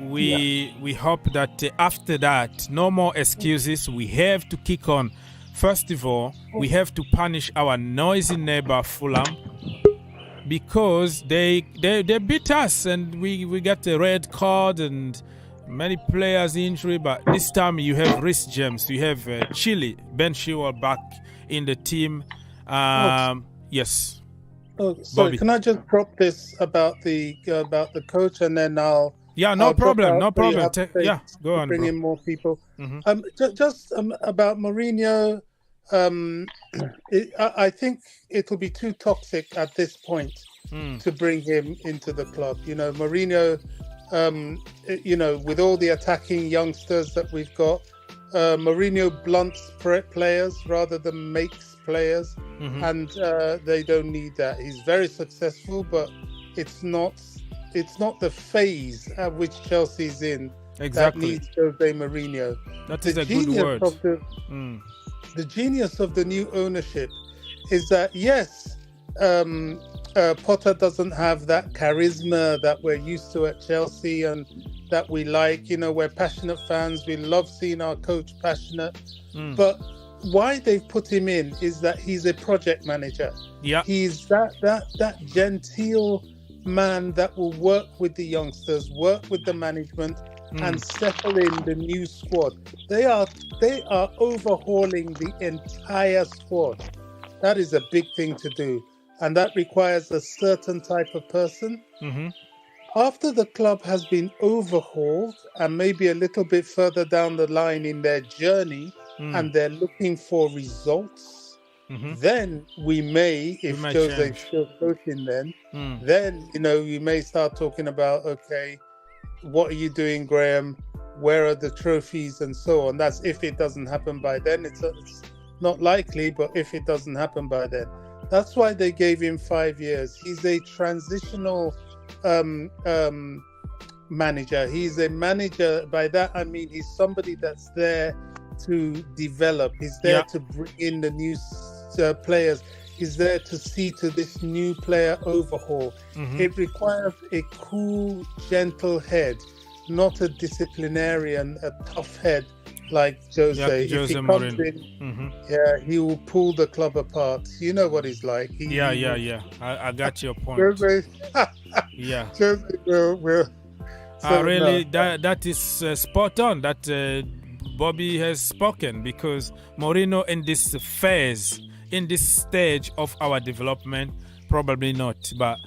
we hope that after that, no more excuses. We have to kick on. First of all, we have to punish our noisy neighbor Fulham because they beat us and we got a red card and many players injury. But this time you have Reece James, you have Chile, Ben Chilwell back in the team. Yes. Oh, sorry. Bobby. Can I just drop this about the coach, and then I'll. Yeah, no problem. Yeah, go on. Bring in more people. About Mourinho, I think it'll be too toxic at this point to bring him into the club. You know, Mourinho, with all the attacking youngsters that we've got, Mourinho blunts players rather than makes players, and they don't need that. He's very successful, but it's not the phase at which Chelsea's in that needs Jose Mourinho. That is a good word. The genius of the new ownership is that, yes, Potter doesn't have that charisma that we're used to at Chelsea and that we like. You know, we're passionate fans. We love seeing our coach passionate. But why they've put him in is that he's a project manager. Yeah, he's that genteel man that will work with the youngsters, work with the management, and settle in the new squad. They are overhauling the entire squad. That is a big thing to do, and that requires a certain type of person. After the club has been overhauled and maybe a little bit further down the line in their journey, and they're looking for results, then we may, if Jose's still coaching then, you may start talking about, okay, what are you doing, Graham? Where are the trophies and so on? That's if it doesn't happen by then. It's not likely, but if it doesn't happen by then. That's why they gave him 5 years. He's a transitional manager. He's a manager. By that, I mean he's somebody that's there to develop. He's there to bring in the new players. He's there to see to this new player overhaul. It requires a cool, gentle head, not a disciplinarian, a tough head like Jose. If he comes in, he will pull the club apart. You know what he's like. I got your point. Jose, Jose will. Really, that is spot on. That Bobby has spoken, because Mourinho in this phase, in this stage of our development, probably not, but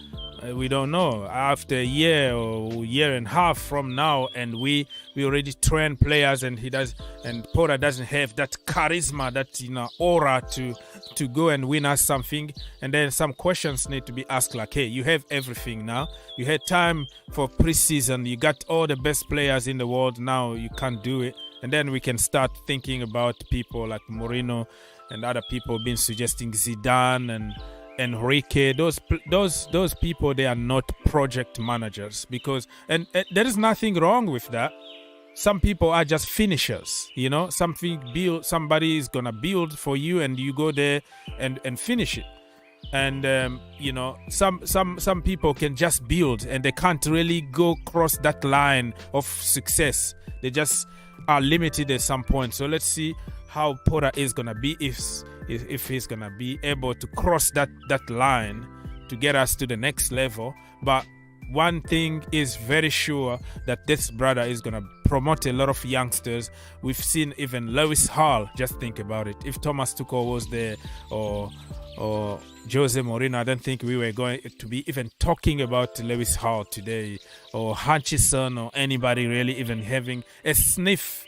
we don't know. After a year or year and a half from now, and we already train players, and Potter doesn't have that charisma, that aura to go and win us something. And then some questions need to be asked, like, hey, you have everything now. You had time for preseason. You got all the best players in the world. Now you can't do it. And then we can start thinking about people like Mourinho and other people been suggesting Zidane and Enrique. Those people, they are not project managers, because and there is nothing wrong with that. Some people are just finishers. Somebody is gonna build for you, and you go there and finish it. And some people can just build, and they can't really go cross that line of success. They just are limited at some point. So let's see how Potter is gonna be, if he's gonna be able to cross that line to get us to the next level. But one thing is very sure, that this brother is gonna promote a lot of youngsters. We've seen even Lewis Hall. Just think about it. If Thomas Tuchel was there, or Jose Mourinho, I don't think we were going to be even talking about Lewis Hall today, or Hutchison, or anybody really even having a sniff,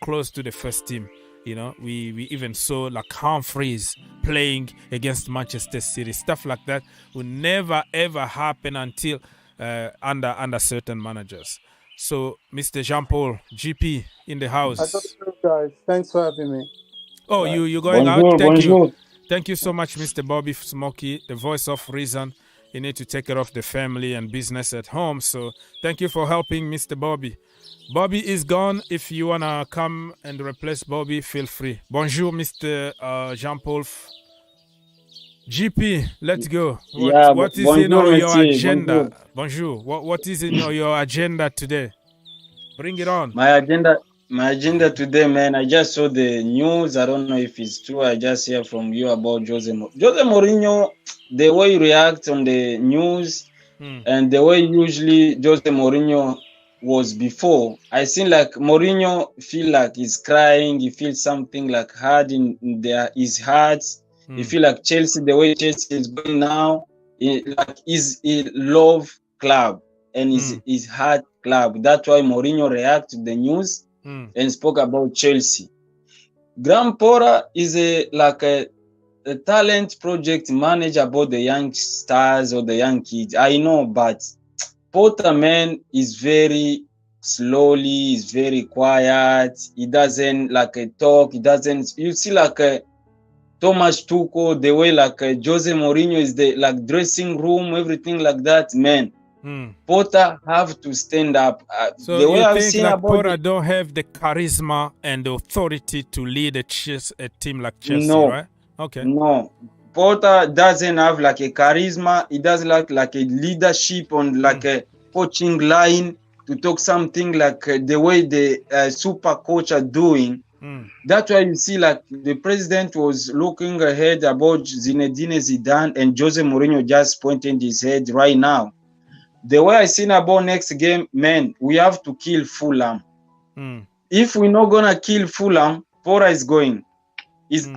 close to the first team. We even saw like Humphreys playing against Manchester City. Stuff like that will never ever happen until under certain managers. So, Mr. Jean-Paul, GP in the house. I don't know, guys. Thanks for having me. Oh, you going out? Bonjour, Thank you. bonjour. Thank you so much, Mr. Bobby Smokey, the voice of reason. You need to take care of the family and business at home. So thank you for helping Mr. Bobby. Bobby is gone. If you want to come and replace Bobby, feel free. Bonjour, Mr. Jean-Paul. GP, let's go. What is in your agenda? Bonjour. What is in your agenda today? Bring it on. My agenda today, man, I just saw the news. I don't know if it's true. I just hear from you about Jose Mourinho, the way he reacts on the news and the way usually Jose Mourinho was before. I seen like Mourinho feel like he's crying. He feels something like hard in his heart. He feel like Chelsea, the way Chelsea is going now, like is a love club and his heart club. That's why Mourinho react to the news and spoke about Chelsea. Graham Potter is a talent project manager about the young stars or the young kids. I know, but Potter, man, is very slowly, is very quiet. He doesn't talk. He doesn't. You see, Thomas Tuchel, the way Jose Mourinho is the dressing room, everything like that, man. Potter have to stand up. So the way you I've think seen that about Potter don't have the charisma and the authority to lead a team like Chelsea, No. right? Okay. No, Potter doesn't have a charisma. He doesn't like a leadership on a coaching line to talk something the way the super coach are doing. That's why you see the president was looking ahead about Zinedine Zidane and Jose Mourinho just pointing his head right now. The way I seen about next game, man, we have to kill Fulham. If we're not gonna kill Fulham, Potter is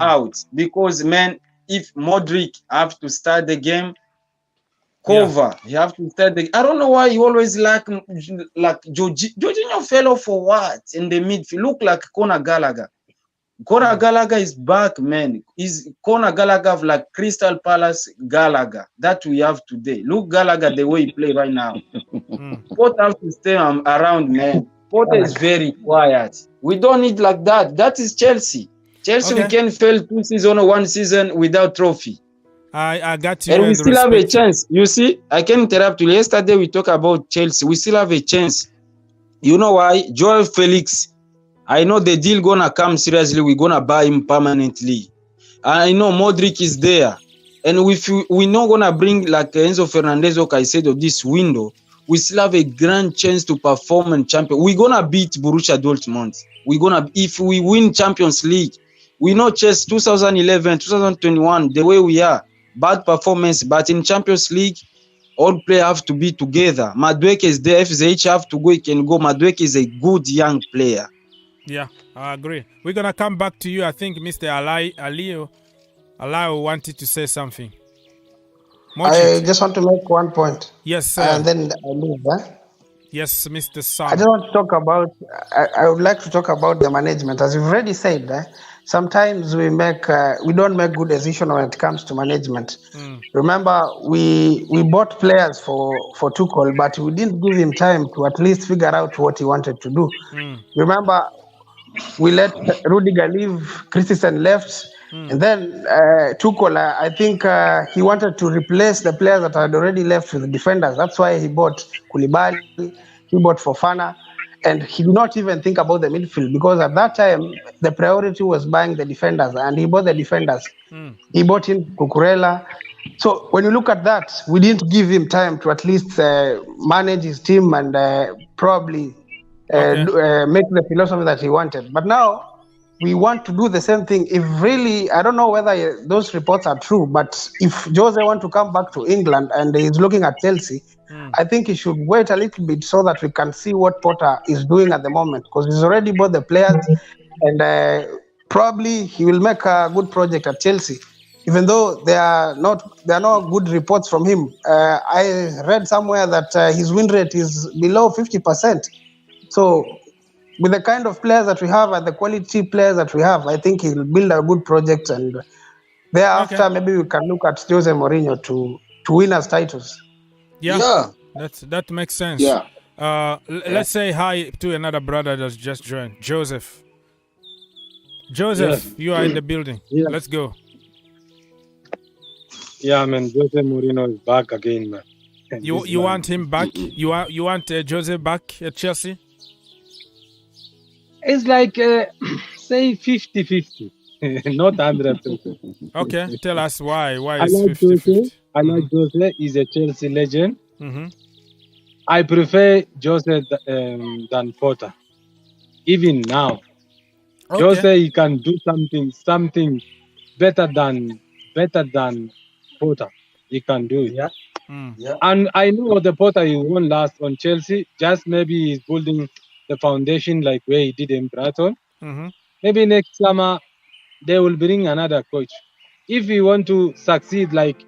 out because, man, if Mudryk have to start the game, cover, he have to start the. I don't know why you always like Jorginho fell off for what in the midfield. Look like Conor Gallagher. Conor Gallagher is back, man. Is Conor Gallagher like Crystal Palace Gallagher that we have today? Look Gallagher the way he play right now. Potter have to stay around, man. Potter is very quiet. We don't need like that. That is Chelsea. Chelsea, we can fail 2 seasons or 1 season without trophy. I got you. And we still have a chance. You see, I can interrupt you. Yesterday we talked about Chelsea. We still have a chance. You know why? Joel Felix. I know the deal gonna come seriously. We're gonna buy him permanently. I know Mudryk is there. And if we're not gonna bring Enzo Fernandez or Caicedo this window, we still have a grand chance to perform in Champions. We're gonna beat Borussia Dortmund. If we win Champions League, we know Chelsea 2011, 2021, the way we are. Bad performance, but in Champions League, all players have to be together. Mudryk is there. If they each have to go, he can go. Mudryk is a good young player. Yeah, I agree. We're going to come back to you. I think Mr. Alio wanted to say something. I just want to make one point. Yes, sir. And then I leave. Yes, Mr. Sam. I just want to talk about, I would like to talk about the management. As you've already said, sometimes we don't make good decisions when it comes to management. Remember, we bought players for Tuchel, but we didn't give him time to at least figure out what he wanted to do. Remember, we let Rudiger leave, Christensen left, and then Tuchel, I think he wanted to replace the players that had already left with the defenders. That's why he bought Koulibaly, he bought Fofana, and he did not even think about the midfield because at that time, the priority was buying the defenders, and he bought the defenders. He bought in Cucurella. So when you look at that, we didn't give him time to at least manage his team and probably make the philosophy that he wanted. But now we want to do the same thing. If really, I don't know whether those reports are true, but if Jose wants to come back to England and he's looking at Chelsea, I think he should wait a little bit so that we can see what Potter is doing at the moment, because he's already bought the players and probably he will make a good project at Chelsea. Even though there are no good reports from him. I read somewhere that his win rate is below 50%. So with the kind of players that we have and the quality players that we have, I think he'll build a good project, and thereafter maybe we can look at Jose Mourinho to win us titles. Yeah. That makes sense. Yeah. Let's say hi to another brother that's just joined, Joseph. Joseph, Yes. you are in the building. Yeah. Let's go. Yeah, man. Jose Mourinho is back again, man. And You this you man- want him back? You want Jose back at Chelsea? It's like say 50-50, not 100%. Okay, tell us why. Why I is like 50-50? Jose. I like Jose. He's a Chelsea legend. Mm-hmm. I prefer Jose than Potter. Even now, Okay. Jose he can do something better than Potter. He can do it. Mm. And I know the Potter he won last on Chelsea. Just maybe he's building the foundation like where he did in Brighton. Mm-hmm. Maybe next summer they will bring another coach. If we want to succeed like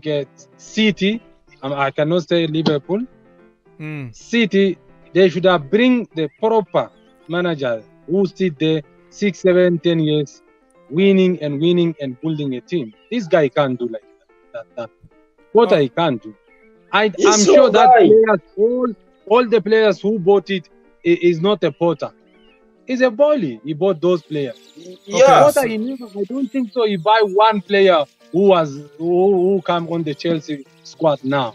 a City, I cannot say Liverpool. Mm. City, they should have bring the proper manager who sit there 6, 7, 10 years, winning and building a team. This guy can't do like that. What I can't do. I'm so sure that right. players, all the players who bought it is not a Potter. It's a Bolly. He bought those players. Yeah. Potter, I don't think so. He buy one player who come on the Chelsea squad now.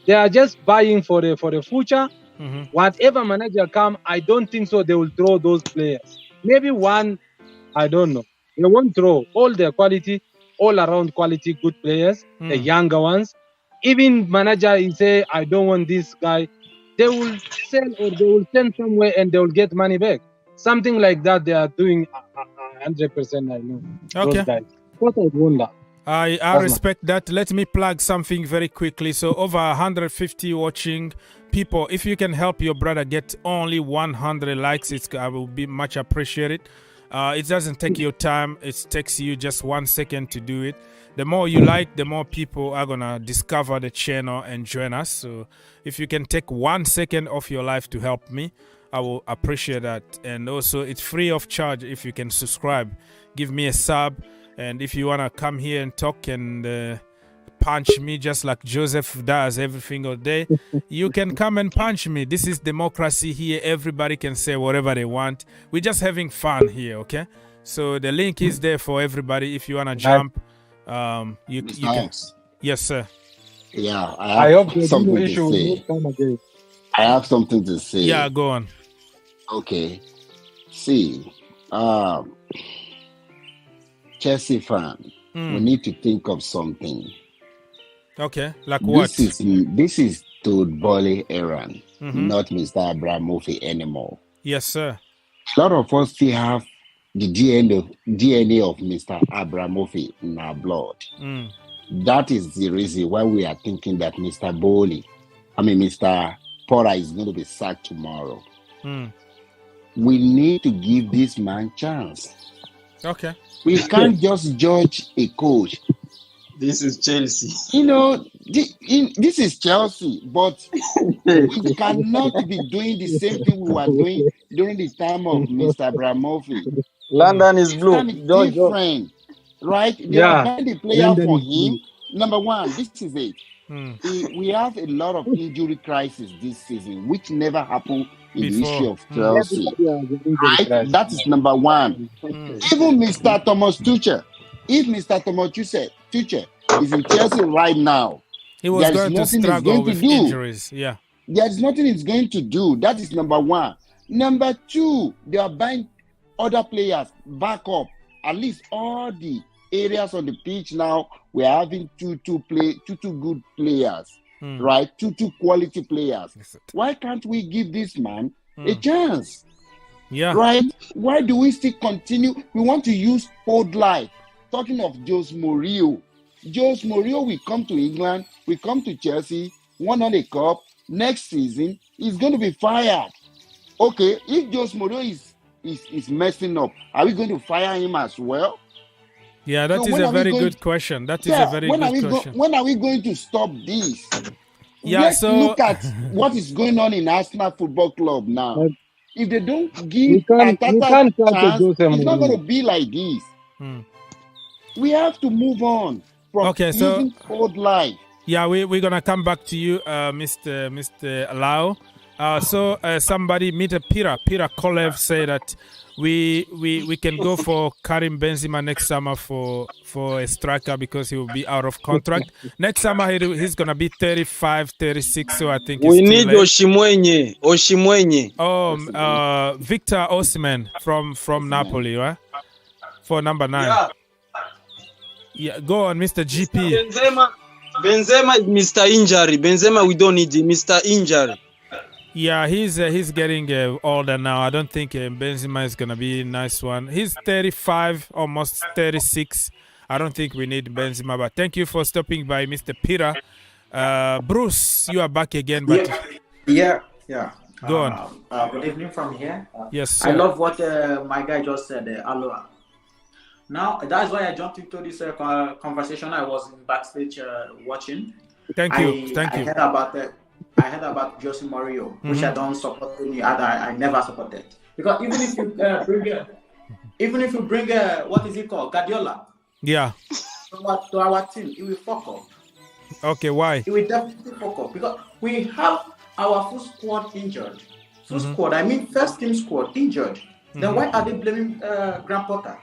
They are just buying for the future. Mm-hmm. Whatever manager come, I don't think so. They will throw those players. Maybe one, I don't know. They won't throw all their quality, all around quality, good players, the younger ones. Even manager, he say, I don't want this guy. They will sell or they will send somewhere and they will get money back. Something like that they are doing 100%. I know. Okay. Those guys. What I wonder. I respect that. Let me plug something very quickly. So over 150 watching people. If you can help your brother get only 100 likes, I will be much appreciated. It doesn't take your time. It takes you just 1 second to do it. The more you like, the more people are gonna discover the channel and join us. So if you can take 1 second of your life to help me, I will appreciate that. And also, it's free of charge if you can subscribe. Give me a sub. And if you want to come here and talk and punch me just like Joseph does every single day, you can come and punch me. This is democracy here. Everybody can say whatever they want. We're just having fun here, okay? So the link is there for everybody. If you want to jump, you can. Yes, sir. Yeah, I hope the something to issue will say. not come again. I have something to say. Yeah, go on. Okay. See, Chelsea fan, we need to think of something. Okay, like what? This is Todd Boehly era, Mhm. not Mr. Abramovic anymore. Yes, sir. A lot of us still have the DNA of Mr. Abramovic in our blood. Mm. That is the reason why we are thinking that Mr. Porter is going to be sacked tomorrow. Mm. We need to give this man chance. Okay. We can't just judge a coach. This is Chelsea. You know, this is Chelsea, but we cannot be doing the same thing we were doing during the time of Mr. Abramovic. London is blue. It's different, right? They are buying the player London for is him. Number one, this is it. Mm. We have a lot of injury crisis this season, which never happened in the history Before. of Chelsea. Right? That is number one. Mm. Even Mr. Thomas Tuchel, if Mr. Thomas Tuchel is in Chelsea right now, He was there is going to nothing he's struggle going to with do. injuries. Yeah. There is nothing he's going to do. That is number one. Number two, they are buying other players back up. At least all the areas on the pitch now, we're having two good players, right? Two quality players. Why can't we give this man a chance? Yeah. Right? Why do we still continue? We want to use old life. Talking of Jose Mourinho. Jose Mourinho will come to England, will come to Chelsea, won on a cup. Next season, he's going to be fired. Okay, if Jose Mourinho is messing up, are we going to fire him as well? Yeah, that is a very good question. That is a very good question. When are we going to stop this? Yeah, Let's so look at what is going on in Arsenal Football Club now. If they don't give can't Arteta start a chance, with Jose it's not Mourinho. going to be like this. We have to move on from Okay, so- using old life. Yeah, we're gonna come back to you, Mr. Lao. So somebody, Peter Kolev, said that we can go for Karim Benzema next summer for a striker because he will be out of contract. Next summer he's gonna be 35, 36. So I think we need Osimhen. Oh, Victor Osimhen from Napoli, right? For number 9. Yeah, go on, Mr. GP. Benzema is Mr. Injury. Benzema, we don't need him. Mr. Injury. Yeah, he's getting older now. I don't think Benzema is gonna be a nice one. He's 35, almost 36. I don't think we need Benzema. But thank you for stopping by, Mr. Peter. Bruce, you are back again. But yeah. Go on. Good evening from here. Yes, sir. I love what my guy just said. Aloha. Now that's why I jumped into this conversation. I was in backstage watching. Thank you. I heard about Jose Mourinho, which I don't support any other. I never supported, because even if you bring what is it called, Guardiola, yeah, to our team, it will fuck up. Okay, why? It will definitely fuck up because we have our full squad injured. Full squad, I mean first team squad injured. Then why are they blaming Graham Potter?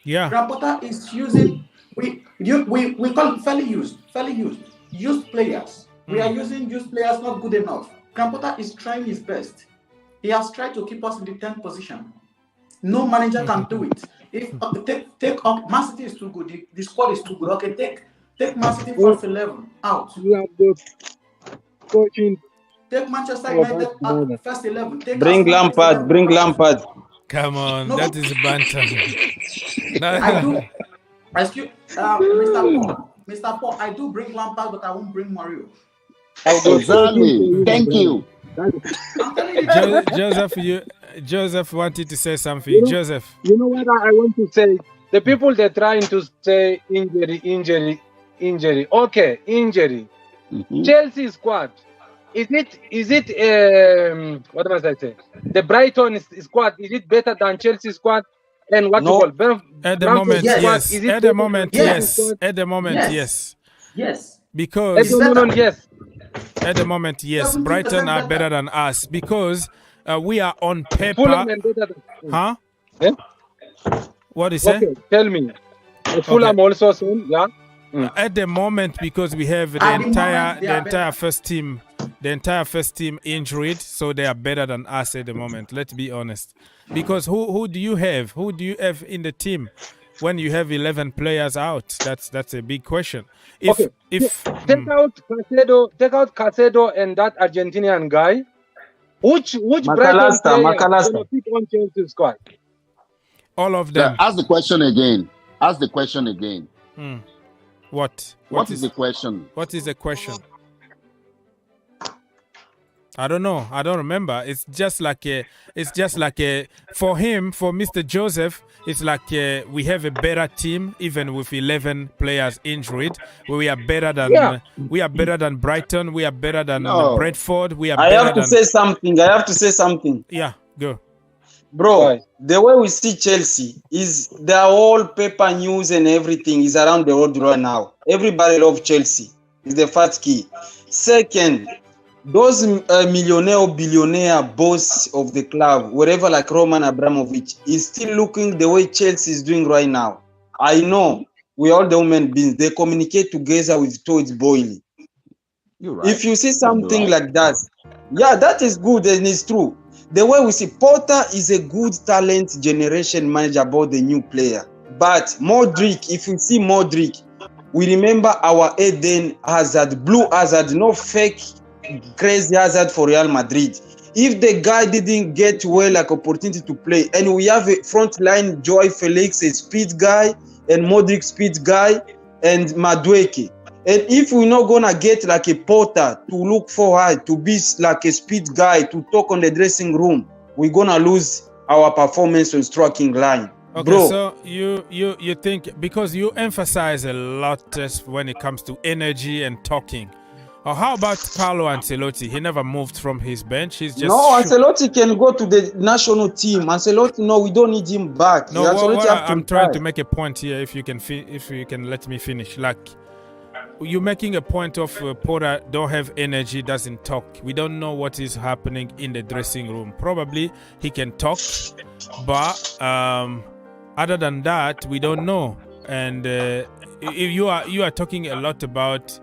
Yeah, Graham Potter is using we call it fairly used players. We are using used players not good enough. Graham Potter is trying his best. He has tried to keep us in the 10th position. No manager can do it. If take up Man City is too good, the squad is too good. Okay, take Man City first 11 out. You have the coaching. Take Manchester United out first 11. Bring Lampard. Come on, that is banter. I do. Excuse, Mr. Paul, I do bring Lampard, but I won't bring Mario. Exactly. Thank you. Joseph wanted to say something. Joseph. You know what I want to say? The people they're trying to say injury. Okay, injury. Chelsea squad. Is it what must I say? The Brighton squad, is it better than Chelsea squad? And what you call at the moment, yes. At the moment, yes. At the moment, yes. Yes. Because at the moment, yes. Brighton are better than us because we are on paper. Huh? Yeah? What is it? Okay, tell me. Fulham also soon, yeah. At the moment, because we have the entire first team injured, so they are better than us at the moment. Let's be honest. Because who do you have? Who do you have in the team when you have 11 players out? That's a big question. If take out Caicedo and that Argentinian guy, which Brighton player gonna fit on Chelsea squad? All of them. Ask the question again. What is the question? What is the question? I don't know. I don't remember. It's just like for him, for Mr. Joseph, it's like we have a better team, even with 11 players injured. We are better than Brighton. We are better than Brentford. I have to say something. Yeah, go. Bro, the way we see Chelsea is the whole paper news and everything is around the world right now. Everybody loves Chelsea. It's the first key. Second, those millionaire, billionaire boss of the club, whatever, like Roman Abramovic, is still looking the way Chelsea is doing right now. I know we all the human beings. They communicate together with towards boiling. Right. If you see something like that, yeah, that is good and it's true. The way we see Potter is a good talent generation manager about the new player. But Mudryk, if you see Mudryk, we remember our Eden Hazard, blue Hazard, no fake crazy Hazard for Real Madrid. If the guy didn't get opportunity to play, and we have a front line, Joy Felix, a speed guy, and Mudryk speed guy, and Mudryk. And if we're not gonna get like a Potter to look forward, to be like a speed guy, to talk on the dressing room, we're gonna lose our performance on striking line. Okay, bro. So you think, because you emphasize a lot when it comes to energy and talking. Or how about Carlo Ancelotti? He never moved from his bench. He's just Ancelotti can go to the national team. Ancelotti, no, we don't need him back. No, I'm trying to make a point here. If you can let me finish. Like, you're making a point of Porter don't have energy, doesn't talk. We don't know what is happening in the dressing room. Probably he can talk, but other than that, we don't know. And if you are talking a lot about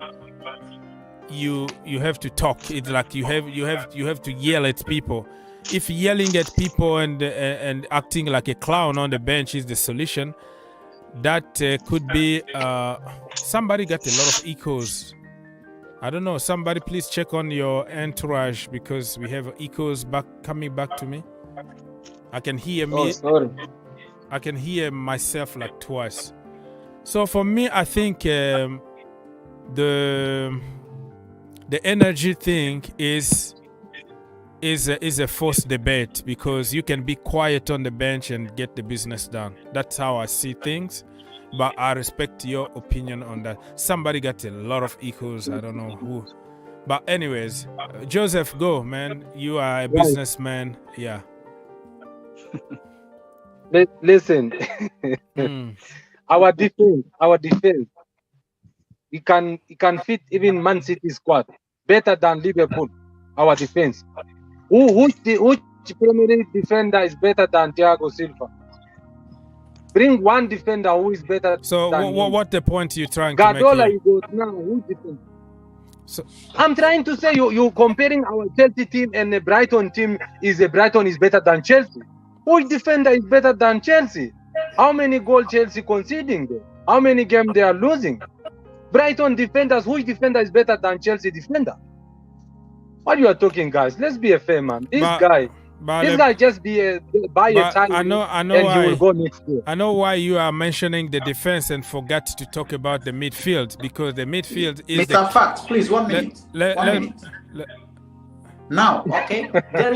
you have to talk. It's like you have to yell at people. If yelling at people and acting like a clown on the bench is the solution, that could be. Somebody got a lot of echoes. I don't know. Somebody please check on your entourage because we have echoes coming back to me. I can hear me. Oh, sorry. I can hear myself like twice. So for me, I think the energy thing is a forced debate because you can be quiet on the bench and get the business done. That's how I see things. But I respect your opinion on that. Somebody got a lot of echoes. I don't know who. But anyways, Joseph, go, man. You are a businessman. Yeah. Listen, our defense, it can fit even Man City squad better than Liverpool. Our defense. Which primary defender is better than Thiago Silva? Bring one defender who is better. So than what the point you trying Guardiola to make here? Now, who's defense? So I'm trying to say you comparing our Chelsea team and the Brighton team Brighton is better than Chelsea. Which defender is better than Chelsea? How many goals Chelsea conceding? How many games they are losing? Brighton defenders, which defender is better than Chelsea defender? What you are talking, guys? Let's be a fair man. This guy just buy a time. I know and why, he will go next year. I know why you are mentioning the defense and forgot to talk about the midfield because the midfield is Mr. Fact, please, 1 minute. Now, okay, there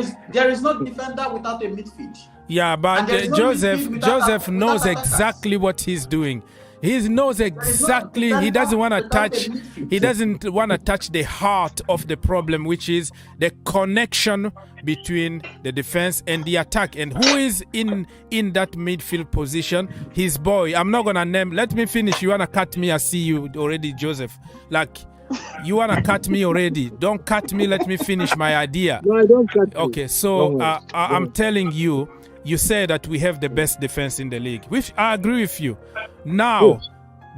is no defender without a midfield. Yeah, but Joseph knows exactly what he's doing. He knows exactly. He doesn't want to touch. He doesn't want to touch the heart of the problem, which is the connection between the defense and the attack. And who is in that midfield position? His boy. I'm not gonna name. Let me finish. You wanna cut me? I see you already, Joseph. Like you wanna cut me already? Don't cut me. Let me finish my idea. No, I don't cut you. Okay, so I'm telling you. You say that we have the best defense in the league, which I agree with you. Now,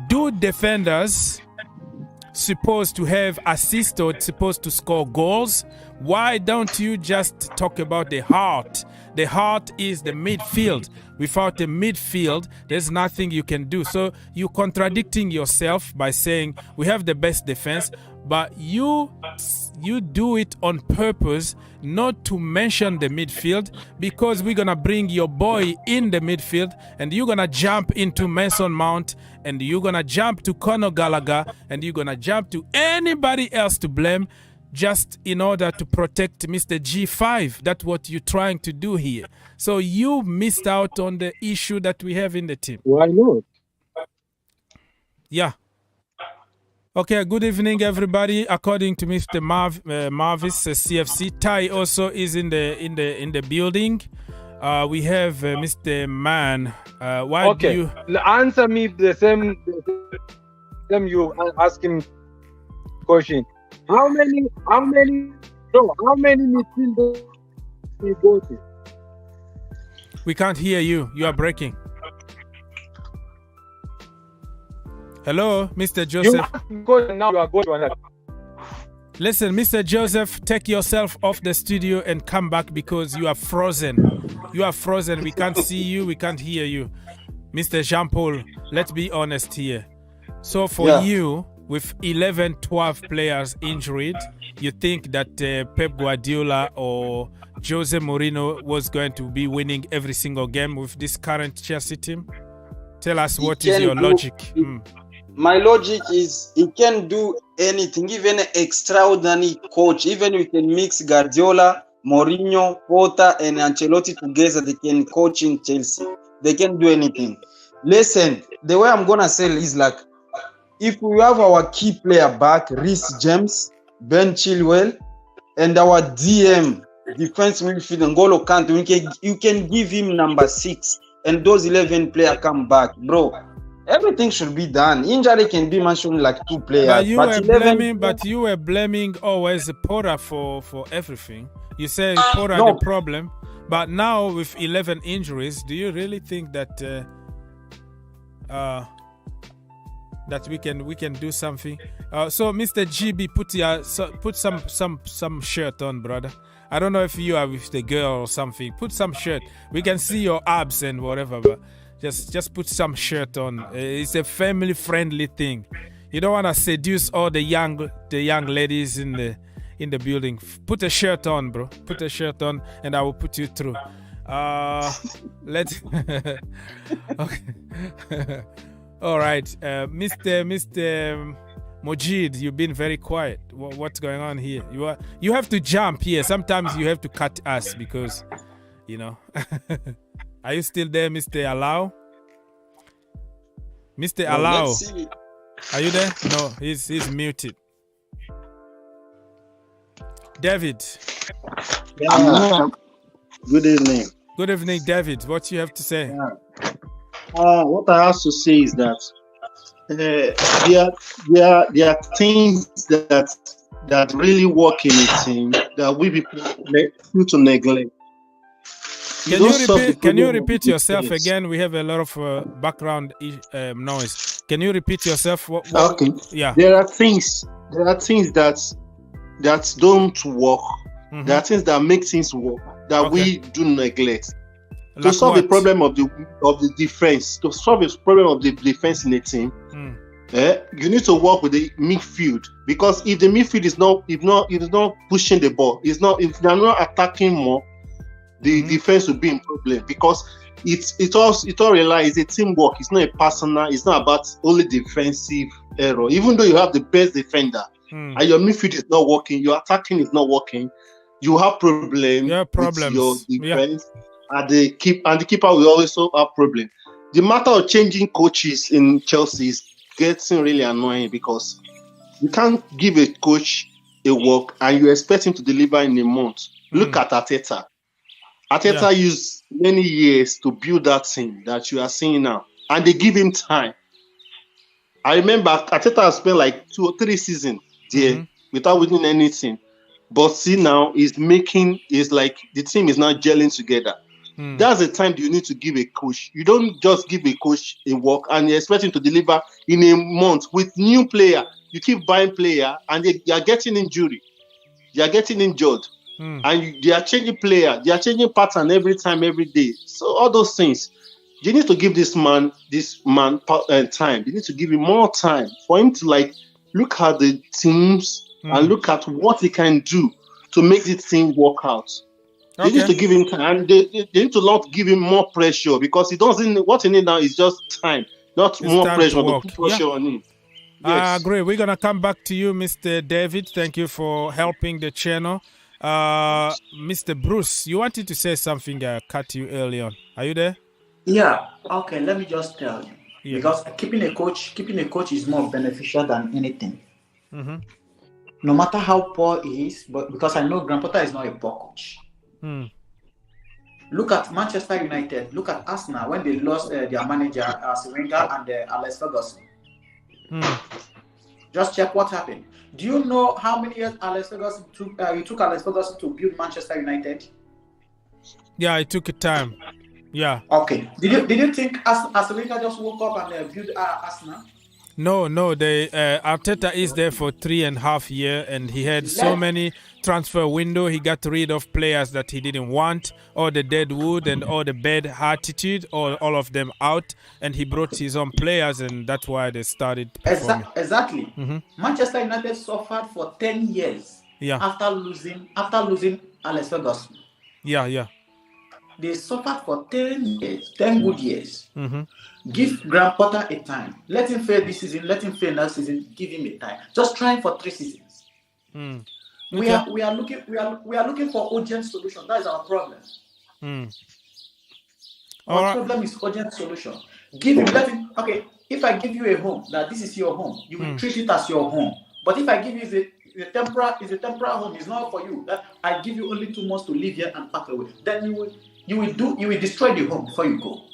do defenders supposed to have assists or supposed to score goals? Why don't you just talk about the heart? The heart is the midfield. Without the midfield, there's nothing you can do. So you're contradicting yourself by saying we have the best defense, but you do it on purpose not to mention the midfield because we're going to bring your boy in the midfield and you're going to jump into Mason Mount and you're going to jump to Conor Gallagher and you're going to jump to anybody else to blame just in order to protect Mr. G5. That's what you're trying to do here. So you missed out on the issue that we have in the team. Why not? Yeah. Okay, good evening, everybody. According to Mr. Marvis CFC, Ty also is in the building. We have Mr. Man. Why do you answer me the same you asking question? How many midfielders we go to? We can't hear you. You are breaking. Hello, Mr. Joseph. Now you are going. Listen, Mr. Joseph, take yourself off the studio and come back because you are frozen. You are frozen. We can't see you. We can't hear you. Mr. Jean-Paul, let's be honest here. So for you, with 11, 12 players injured, you think that Pep Guardiola or Jose Mourinho was going to be winning every single game with this current Chelsea team? Tell us what is your logic. My logic is he can do anything, even an extraordinary coach. Even we can mix Guardiola, Mourinho, Potter, and Ancelotti together. They can coach in Chelsea. They can do anything. Listen, the way I'm gonna say is like, if we have our key player back, Reece James, Ben Chilwell, and our DM, defense midfield, N'Golo Kante, you can give him number 6, and those 11 players come back, bro. Everything should be done. Injury can be mentioned like 2 players. But you were blaming always Porter for everything. You say Porter the problem, but now with 11 injuries, do you really think that that we can do something? So Mr. GB, put some shirt on, brother. I don't know if you are with the girl or something. Put some shirt. We can see your abs and whatever, but just put some shirt on. It's a family-friendly thing. You don't want to seduce all the young ladies in the building. Put a shirt on, bro. Put a shirt on, and I will put you through. Let's. Okay. All right, Mr. Mojid, you've been very quiet. What's going on here? You have to jump here. Sometimes you have to cut us because, you know. Are you still there, Mr. Alao? Mr. Alao, are you there? No, he's muted. David. Yeah. Good evening. Good evening, David. What you have to say? Yeah. What I have to say is that there are things that really work in a team that we people need to neglect. Can you repeat yourself again? We have a lot of background noise. Can you repeat yourself? Okay. Yeah. There are things that don't work. Mm-hmm. There are things that make things work that we do neglect. To solve the problem of the defense, to solve the problem of the defense in a team, you need to work with the midfield, because if the midfield is not pushing the ball, if they are not attacking more, the defense will be in problem, because it all relies, it's a teamwork. It's not a personal. It's not about only defensive error. Even though you have the best defender and your midfield is not working, your attacking is not working, you have problems. With your defense. And the keeper will also have problem. The matter of changing coaches in Chelsea is getting really annoying, because you can't give a coach a work and you expect him to deliver in a month. Look at Arteta. Arteta used many years to build that team that you are seeing now, and they give him time. I remember Arteta has spent like 2 or 3 seasons there without winning anything, but see now it's like the team is now gelling together. That's the time you need to give a coach. You don't just give a coach a work and you expect him to deliver in a month with new player. You keep buying player and they are getting injury. They are getting injured. And they are changing player. They are changing pattern every time, every day. So all those things, you need to give this man time. You need to give him more time for him to like look at the teams and look at what he can do to make this team work out. They need to give him time, and they need to not give him more pressure, because he doesn't. What he needs now is just time, not more pressure. To put pressure on him. Yes. I agree. We're gonna come back to you, Mr. David. Thank you for helping the channel. Mr. Bruce, you wanted to say something. I cut you early on. Are you there? Yeah. Okay. Let me just tell you, because keeping a coach is more beneficial than anything. No matter how poor he is, but because I know Graham Potter is not a poor coach. Look at Manchester United. Look at Arsenal when they lost their manager, Wenger, and Alex Ferguson. Just check what happened. Do you know how many years Alex Ferguson took? It took Alex Ferguson to build Manchester United. Yeah, it took time. Yeah. Okay. Did you think Wenger just woke up and built Arsenal? No. Arteta is there for 3.5 years, and he had so many transfer window. He got rid of players that he didn't want, all the dead wood and all the bad attitude, all of them out, and he brought his own players, and that's why they started performing. Exactly. Manchester United suffered for 10 years after losing Alex Ferguson. Yeah. They suffered for 10 years, 10 good years. Give Graham Potter a time. Let him fail this season. Let him fail next season. Give him a time. Just try for 3 seasons. We are looking for urgent solution. That is our problem. Our problem is urgent solution. Let him. Okay, if I give you a home, that this is your home, you will treat it as your home. But if I give you a temporary home, it's not for you. That I give you only 2 months to live here and pack away. Then you will destroy the home before you go.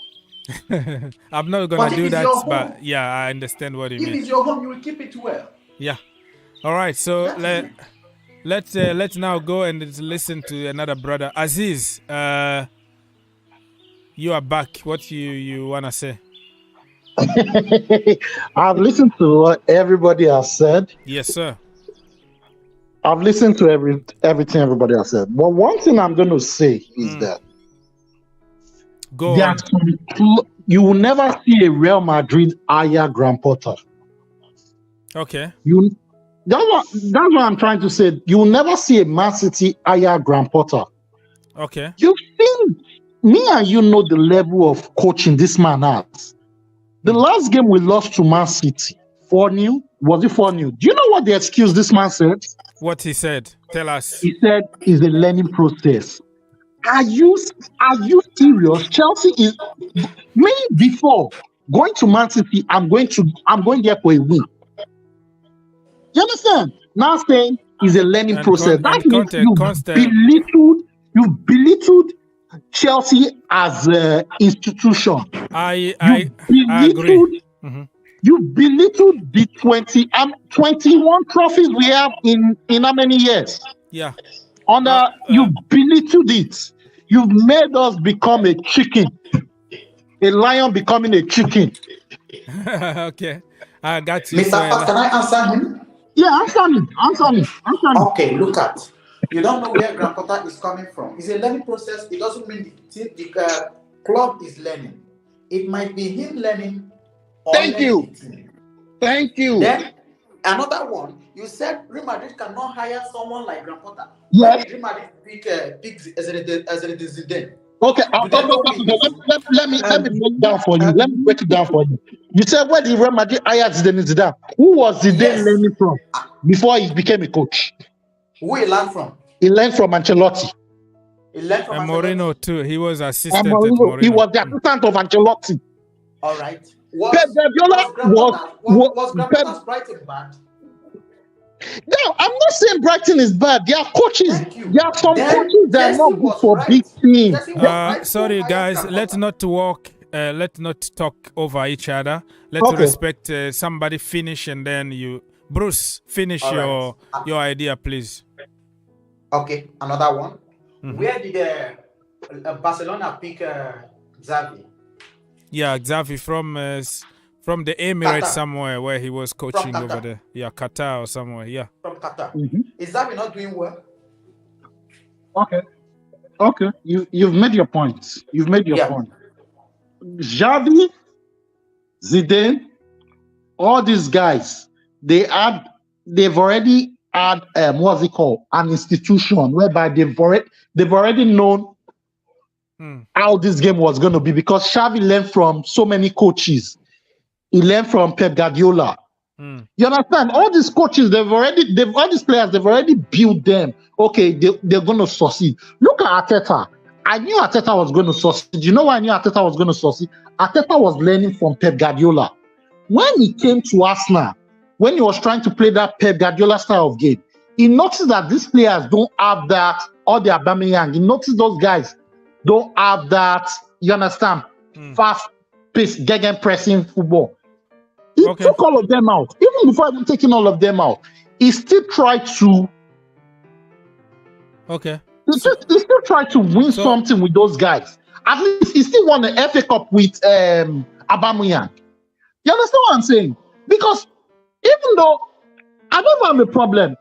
I'm not gonna do that, but yeah, I understand what you mean. If it's your home, you will keep it well. Yeah. All right. So let's now go and listen to another brother, Aziz. You are back. What you wanna say? I've listened to what everybody has said. Yes, sir. I've listened to everything everybody has said. But one thing I'm going to say is that you will never see a Real Madrid hire Graham Potter. Okay. That's what I'm trying to say. You will never see a Man City hire Graham Potter. Okay. You think me and you know the level of coaching this man has. The last game we lost to Man City, 4-0. Was it 4-0? Do you know what the excuse this man said? What he said? Tell us. He said it's a learning process. Are you serious? Chelsea is me before going to Man City. I'm going there for a win. You understand? Now saying it's a learning process. That means you belittled Chelsea as an institution. I agree. Mm-hmm. You belittled the 21 trophies we have in how many years? Yeah. You belittled it. You've made us become a chicken. A lion becoming a chicken. Okay. I got you. Mr. Pat, can I answer him? Yeah, answer me. Okay, look at. You don't know where Graham Potter is coming from. It's a learning process. It doesn't mean the club is learning. It might be him learning. Thank you. Then another one. You said Real Madrid cannot hire someone like Graham Potter. Yes. Why did Real Madrid pick Zidane? Okay, let me break it down for you. You said where did Real Madrid hire Zidane? Who was Zidane learning from before he became a coach? Who he learned from? He learned from Ancelotti. And Mourinho too. He was assistant at Mourinho. Mourinho. He was the assistant of Ancelotti. All right. Pep Guardiola was Graham Potter's Brighton bad? No, I'm not saying Brighton is bad. There are coaches. There are some coaches that are not good for big teams. Sorry, guys. Let's not talk over each other. Let's respect somebody finish and then you. Bruce, finish your idea, please. Okay, another one. Mm-hmm. Where did Barcelona pick Xavi? Yeah, Xavi from the Emirates somewhere where he was coaching over there. Yeah, Qatar or somewhere. Yeah. From Qatar. Mm-hmm. Is Xavi not doing well? Okay. You've made your point. Point. Xavi, Zidane, all these guys, they've already had what's it called? An institution whereby they've already known how this game was going to be, because Xavi learned from so many coaches. He learned from Pep Guardiola. You understand? All these coaches, all these players, they've already built them. Okay, they're going to succeed. Look at Arteta. I knew Arteta was going to succeed. You know why I knew Arteta was going to succeed? Arteta was learning from Pep Guardiola. When he came to Arsenal, when he was trying to play that Pep Guardiola style of game, he noticed that these players don't have that, or the Aubameyang. He noticed those guys don't have that, you understand, fast-paced, gegen-pressing football. He took all of them out. Even before even taking all of them out, he still tried to He still tried to win something with those guys. At least he still won the FA Cup with Aubameyang. You understand what I'm saying? Because even though I never had a problem,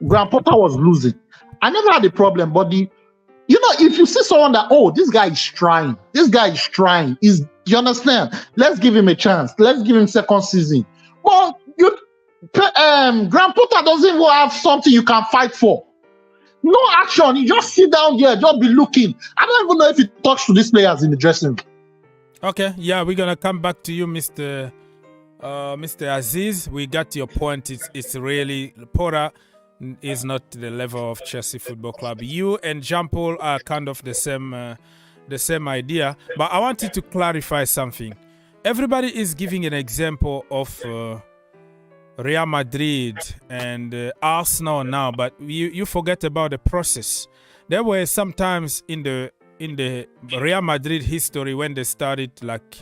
Graham Potter was losing. I never had a problem, but if you see someone that, this guy is trying, you understand? Let's give him a chance. Let's give him second season. Well, Graham Potter doesn't even have something you can fight for. No action. You just sit down there, just be looking. I don't even know if he talks to these players in the dressing room. Okay, yeah, we're gonna come back to you, Mr. Aziz. We got your point. It's really Potter is not the level of Chelsea Football Club. You and Jean-Paul are kind of the same idea, but I wanted to clarify something. Everybody is giving an example of Real Madrid and Arsenal now, but you forget about the process. There were sometimes in the in the Real Madrid history, when they started like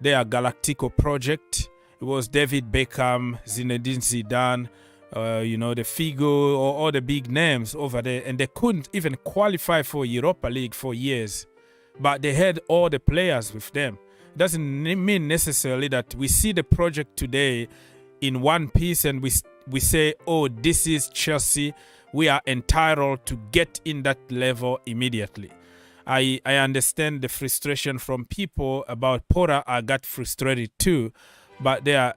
their Galactico project, it was David Beckham, Zinedine Zidane, the Figo, or all the big names over there, and they couldn't even qualify for Europa League for years. But they had all the players with them. It doesn't mean necessarily that we see the project today in one piece and we say, oh, this is Chelsea. We are entitled to get in that level immediately. I understand the frustration from people about Porter. I got frustrated too, but there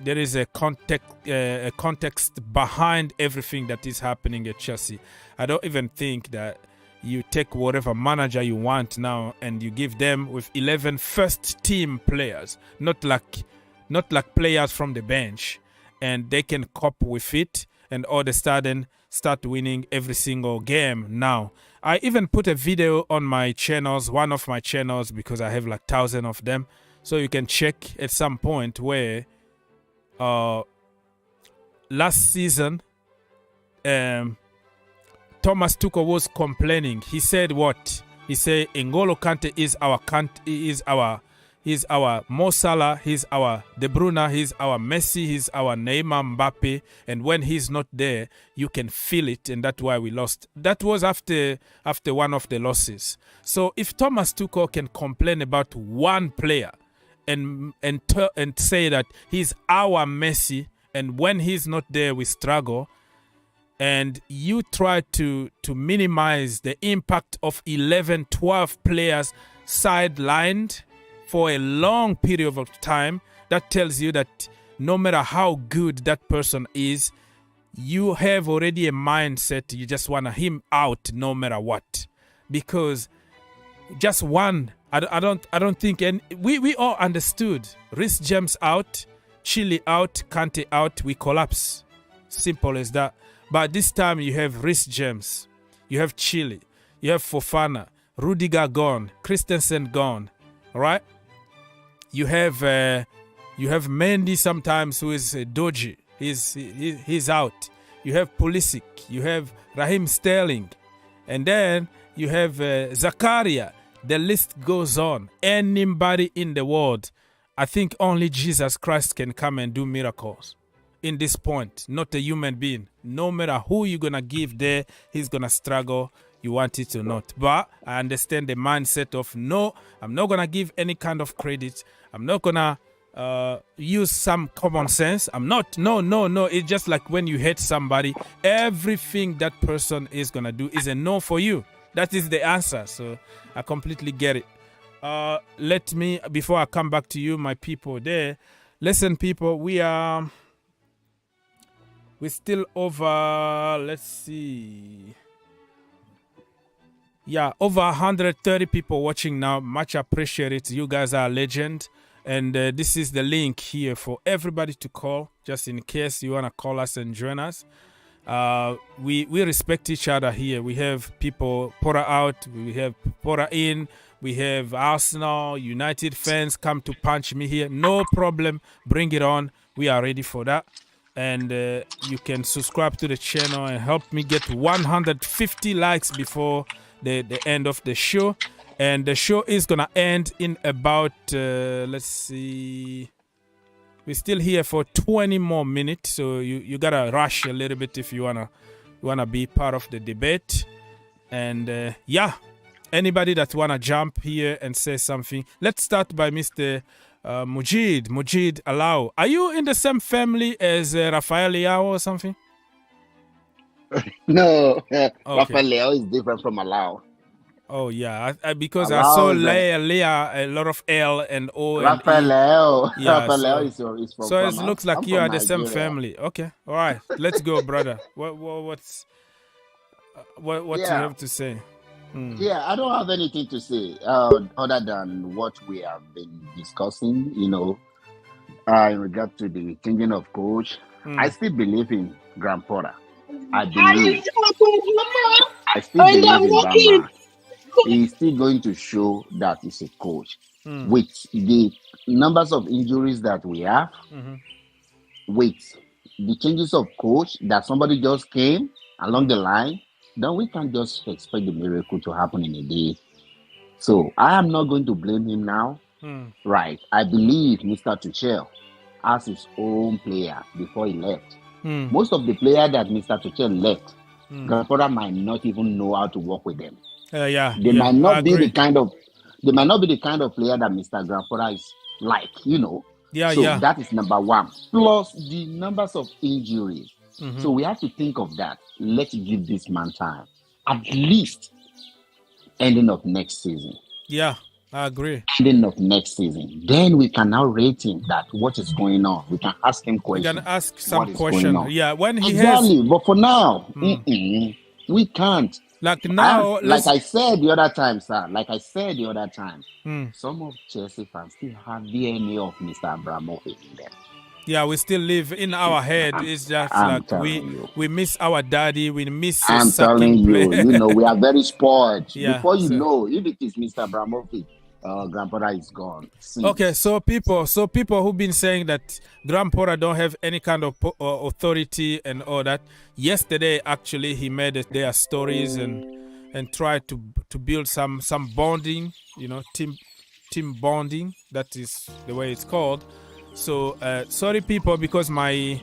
is a context behind everything that is happening at Chelsea. I don't even think that you take whatever manager you want now and you give them with 11 first team players, not like players from the bench, and they can cope with it and all of a sudden start winning every single game now. I even put a video on my channels, one of my channels, because I have like 1,000 of them, so you can check at some point where last season Thomas Tuchel was complaining. He said what? He said N'Golo Kante is our Mo Salah, he's our De Bruyne, he's our Messi, he's our Neymar, Mbappe, and when he's not there, you can feel it, and that's why we lost. That was after one of the losses. So if Thomas Tuchel can complain about one player and say that he's our Messi, and when he's not there, we struggle, and you try to minimize the impact of 11, 12 players sidelined for a long period of time, that tells you that no matter how good that person is, you have already a mindset, you just want him out no matter what. Because just one, I don't think, and we all understood. Reece James out, Chile out, Kante out, we collapse. Simple as that. But this time you have Reece James, you have Chile, you have Fofana, Rudiger gone, Christensen gone, all right? You have Mendy sometimes, who is dodgy. He's out. You have Pulisic. You have Raheem Sterling, and then you have Zakaria. The list goes on. Anybody in the world, I think only Jesus Christ can come and do miracles. In this point, not a human being. No matter who you're gonna give there, he's gonna struggle. You want it or not. But I understand the mindset of no, I'm not gonna give any kind of credit. I'm not gonna use some common sense. I'm not. No. It's just like when you hate somebody, everything that person is gonna do is a no for you. That is the answer. So I completely get it. Let me, before I come back to you, my people there. Listen, people, we're still over, let's see. Yeah, over 130 people watching now. Much appreciated. You guys are a legend. And this is the link here for everybody to call, just in case you want to call us and join us. We respect each other here. We have people pour out, we have pour in, we have Arsenal, United fans come to punch me here. No problem. Bring it on. We are ready for that. And you can subscribe to the channel and help me get 150 likes before the end of the show. And the show is gonna end in about let's see, we're still here for 20 more minutes, so you gotta rush a little bit if you wanna be part of the debate. And yeah, anybody that wanna jump here and say something, let's start by Mr. Mujid Alao. Are you in the same family as Rafael Leao or something? No, okay. Rafael Leao is different from Alao. Oh yeah, because Alao, I saw Leia a lot of L and O. Rafael Leao. Yeah, Rafael Leao is from. So it looks like you are the same family. Okay, all right, let's go, brother. What you have to say? Yeah, I don't have anything to say other than what we have been discussing, in regard to the changing of coach. I still believe in Graham Potter. I still believe in that man. He's still going to show that he's a coach. With the numbers of injuries that we have, with the changes of coach that somebody just came along the line, then we can't just expect the miracle to happen in a day. So I am not going to blame him now. Right. I believe Mr. Tuchel has his own player before he left. Most of the players that Mr. Tuchel left, Grandfather might not even know how to work with them. They might not be the kind of player that Mr. Grandfather is like, you know. That is number one. Plus the numbers of injuries. So we have to think of that. Let's give this man time. At least ending of next season. Yeah, I agree. Ending of next season. Then we can now rate him that what is going on. We can ask him questions. We can ask some questions. Yeah, when he has... But for now, we can't. Like now, like I said the other time, sir. Some of Chelsea fans still have DNA of Mr. Abramovic in them. Yeah, we still live in our head. It's just like we miss our daddy. We miss. I'm telling you, you know, we are very spoiled. Before you know, if it is Mr. Abramovic, Grandpa is gone. Okay, so people who've been saying that Grandpa don't have any kind of authority and all that. Yesterday, actually, he made their stories and tried to build some bonding. You know, team bonding. That is the way it's called. So sorry people, because my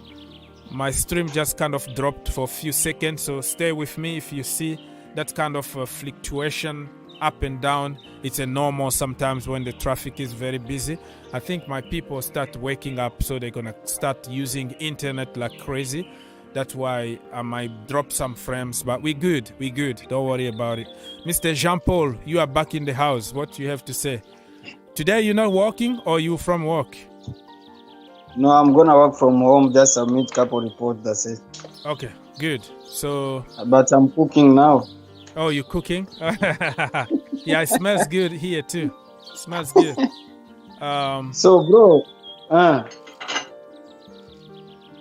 stream just kind of dropped for a few seconds, so stay with me. If you see that kind of fluctuation up and down, it's a normal sometimes when the traffic is very busy. I think my people start waking up, so they're gonna start using internet like crazy. That's why I might drop some frames, but we good, don't worry about it. Mr. Jean-Paul, you are back in the house. What do you have to say? Today you're not working, or you from work? No, I'm gonna work from home. Just submit couple reports. That's it. Okay, good. So, but I'm cooking now. Oh, you're cooking? Yeah, it smells good here too. It smells good. So, bro,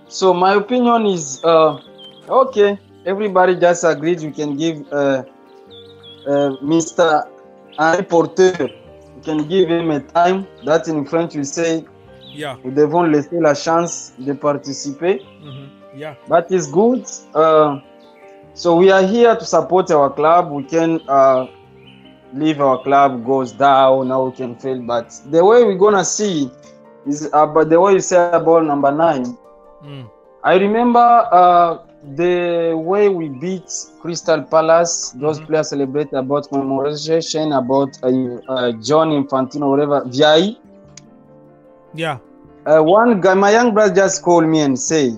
so my opinion is okay. Everybody just agreed. We can give Mr. Reporter. We can give him a time. That in French we say. Yeah. Nous devons laisser la chance de participer. Yeah. But it's good. So we are here to support our club. We can leave our club goes down. Now we can fail. But the way we're gonna see is about the way you say about number 9. I remember the way we beat Crystal Palace. Those players celebrate about commemoration about John Infantino, whatever. VI. Yeah. One guy, my young brother just called me and say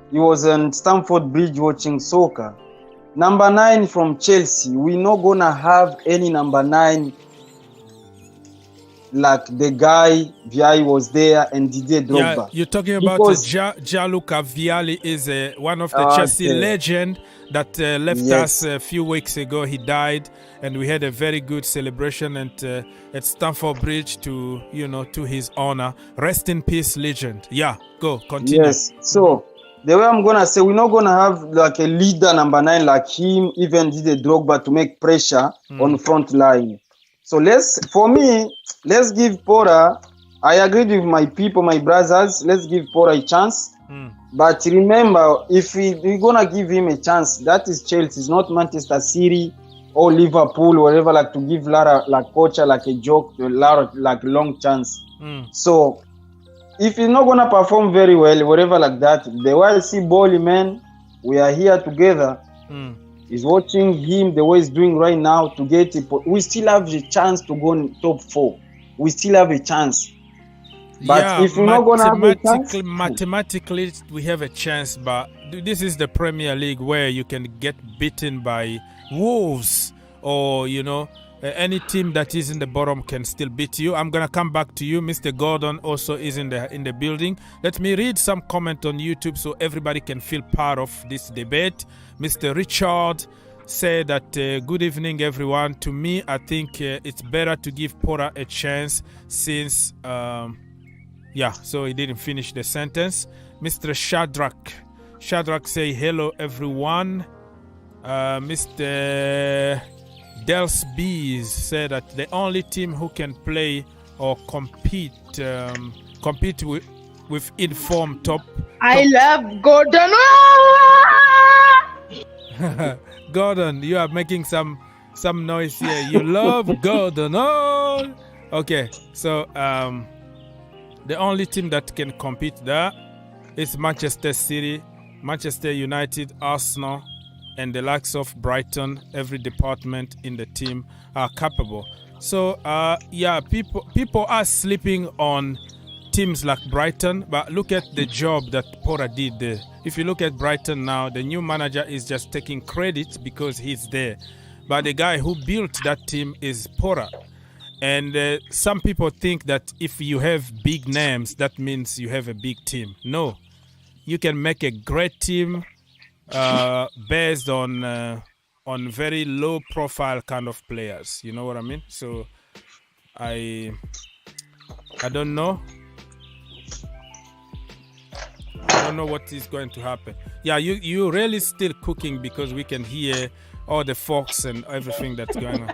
he was on Stamford Bridge watching soccer. Number 9 from Chelsea. We're not gonna have any number 9 like the guy Vialli was there and Didier Drogba. Yeah, you're talking about Gianluca Vialli is one of the Chelsea legend that left us a few weeks ago. He died, and we had a very good celebration at Stamford Bridge to his honor. Rest in peace, legend. Yeah, go continue. Yes. So the way I'm gonna say, we're not gonna have like a leader number 9 like him, even Didier Drogba, to make pressure on front line. So let's give Pora. I agreed with my people, my brothers. Let's give Pora a chance. But remember, if we're gonna give him a chance, that is Chelsea. It's not Manchester City or Liverpool, whatever. Like to give Lara like coach like a joke, Lara like long chance. So if he's not gonna perform very well, whatever like that, the way I see Bolly, man, we are here together. Is watching him the way he's doing right now to get it. We still have a chance to go in top 4. We still have a chance. But if we're not gonna have a chance, mathematically we have a chance. But this is the Premier League where you can get beaten by Wolves or any team that is in the bottom can still beat you. I'm gonna come back to you. Mr. Gordon also is in the building. Let me read some comment on YouTube so everybody can feel part of this debate. Mr. Richard said that good evening everyone. To me, I think it's better to give Pora a chance since so he didn't finish the sentence. Mr. Shadrach say hello everyone. Mr. Dels Bees said that the only team who can play or compete with informed top. I love Gordon. Gordon, you are making some some noise here. You love Gordon. Oh, okay. So the only team that can compete there is Manchester City, Manchester United, Arsenal, and the likes of Brighton. Every department in the team are capable. So yeah, people are sleeping on teams like Brighton, but look at the job that Porter did there. If you look at Brighton now, the new manager is just taking credit because he's there. But the guy who built that team is Porter. And some people think that if you have big names, that means you have a big team. No. You can make a great team based on very low profile kind of players. You know what I mean? So I don't know. I don't know what is going to happen. Yeah, you really still cooking because we can hear all the forks and everything that's going on.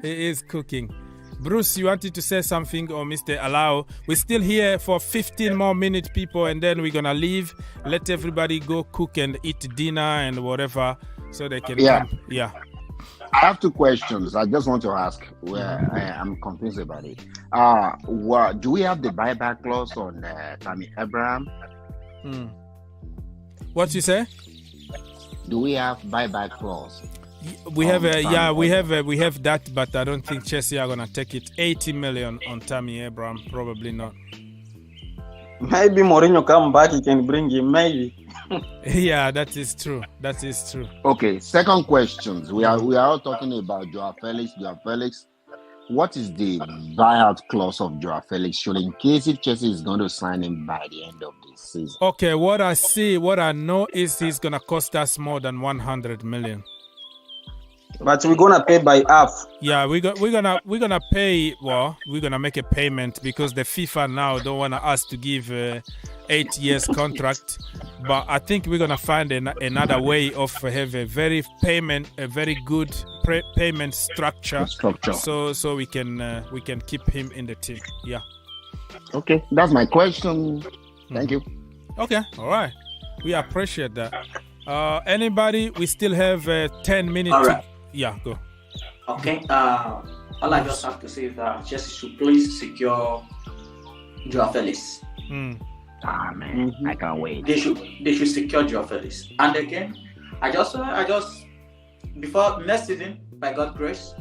He is cooking. Bruce, you wanted to say something, or Mr. Alao? We're still here for 15 more minutes, people, and then we're gonna leave. Let everybody go cook and eat dinner and whatever, so they can come. Yeah. I have two questions. I just want to ask. I'm confused about it. Do we have the buyback clause on Tammy Abraham? What you say? Do we have buyback clause? We have we have that, but I don't think Chelsea are gonna take it. 80 million on Tammy Abraham, probably not. Maybe Mourinho come back, he can bring him. Maybe. Yeah, that is true. That is true. Okay. Second questions. We are all talking about Joao Felix. What is the buyout clause of Joao Felix? Should in case if Chelsea is going to sign him by the end of this season? Okay. What I know is he's gonna cost us more than 100 million. But we're gonna pay by half. Yeah, we're gonna pay. Well, we're gonna make a payment because the FIFA now don't want us to give 8 years contract. But I think we're gonna find another way of have a very good payment structure. So we can keep him in the team. Yeah. Okay, that's my question. Thank you. Okay, all right. We appreciate that. Anybody? We still have 10 minutes. All right. Yeah, go. Okay. All I just have to say is that Chelsea should please secure Joao Felix. Man, I can't wait. They should secure Joao Felix. And again, I just before next season, by God's grace,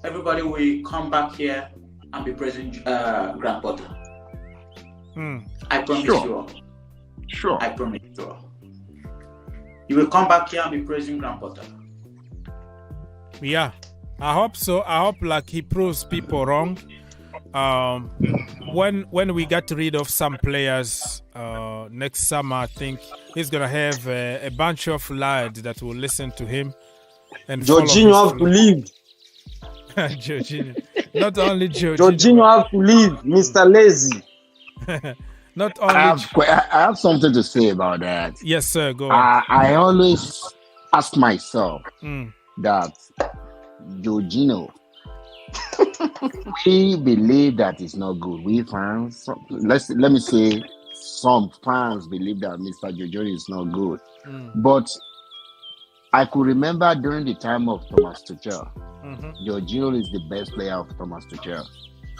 everybody will come back here and be praising Graham Potter. I promise you all. Sure. I promise you all. You will come back here and be praising Graham Potter. Yeah, I hope so. I hope like he proves people wrong. When we get rid of some players next summer, I think he's gonna have a bunch of lads that will listen to him. And Jorginho have to leave. Jorginho, not only Jorginho. Jorginho have to leave, Mr. Lazy. Not only. I have something to say about that. Yes, sir. Go on. I always ask myself that Jorginho, we believe that it's not good. We fans, let me say, some fans believe that Mr. Jorginho is not good. But I could remember during the time of Thomas Tuchel, Jorginho is the best player of Thomas Tuchel.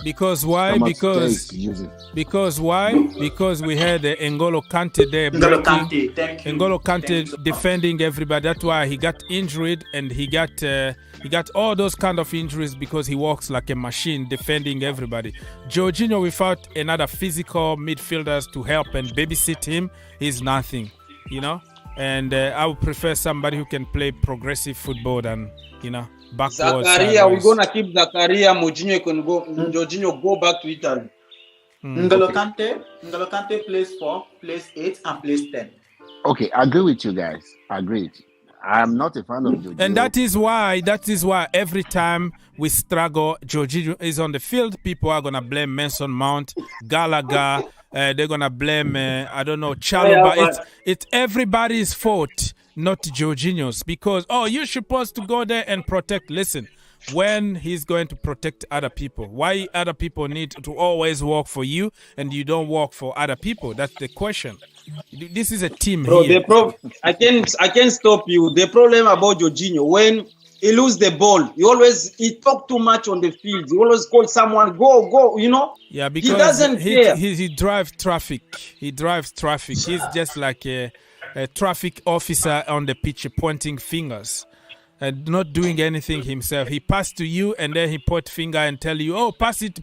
Because why? Because why? Because we had N'Golo Kante there. N'Golo Kante defending everybody. That's why he got injured, and he got all those kind of injuries because he works like a machine defending everybody. Jorginho, without another physical midfielders to help and babysit him, is nothing, you know. And I would prefer somebody who can play progressive football than, you know, backwards. Zakaria, we're gonna keep Zakaria. Jorginho go back to Italy. N'Golo Kante plays 4, plays 8, and plays 10. Okay, I agree with you guys. Agreed. I'm not a fan of Jorginho. And that is why every time we struggle, Jorginho is on the field, people are gonna blame Mason Mount, Gallagher. They're gonna blame Chalobah. It's everybody's fault, not Jorginho's, because you're supposed to go there and protect. Listen, when he's going to protect other people. Why other people need to always work for you and you don't work for other people? That's the question. This is a team here. I can stop you. The problem about Jorginho, when he lose the ball, he talk too much on the field. He always call someone, go, you know? Yeah, because he doesn't care. He drives traffic. He drives traffic. He's just like a traffic officer on the pitch pointing fingers and not doing anything himself. He pass to you and then he point finger and tell you, oh, pass it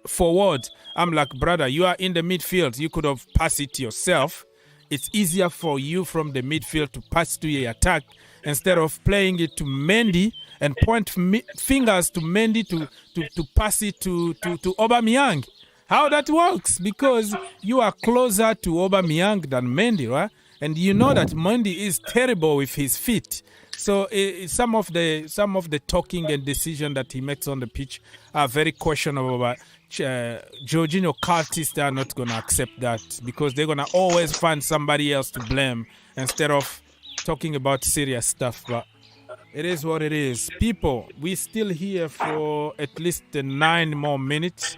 forward. I'm like, brother, you are in the midfield. You could have passed it yourself. It's easier for you from the midfield to pass to your attack instead of playing it to Mendy and point fingers to Mendy to pass it to Aubameyang. How that works? Because you are closer to Aubameyang than Mendy, right? And you know that Mendy is terrible with his feet. So some of the talking and decision that he makes on the pitch are very questionable. But Jorginho cultists are not going to accept that because they're going to always find somebody else to blame instead of talking about serious stuff. But it is what it is. People, we're still here for at least 9 more minutes.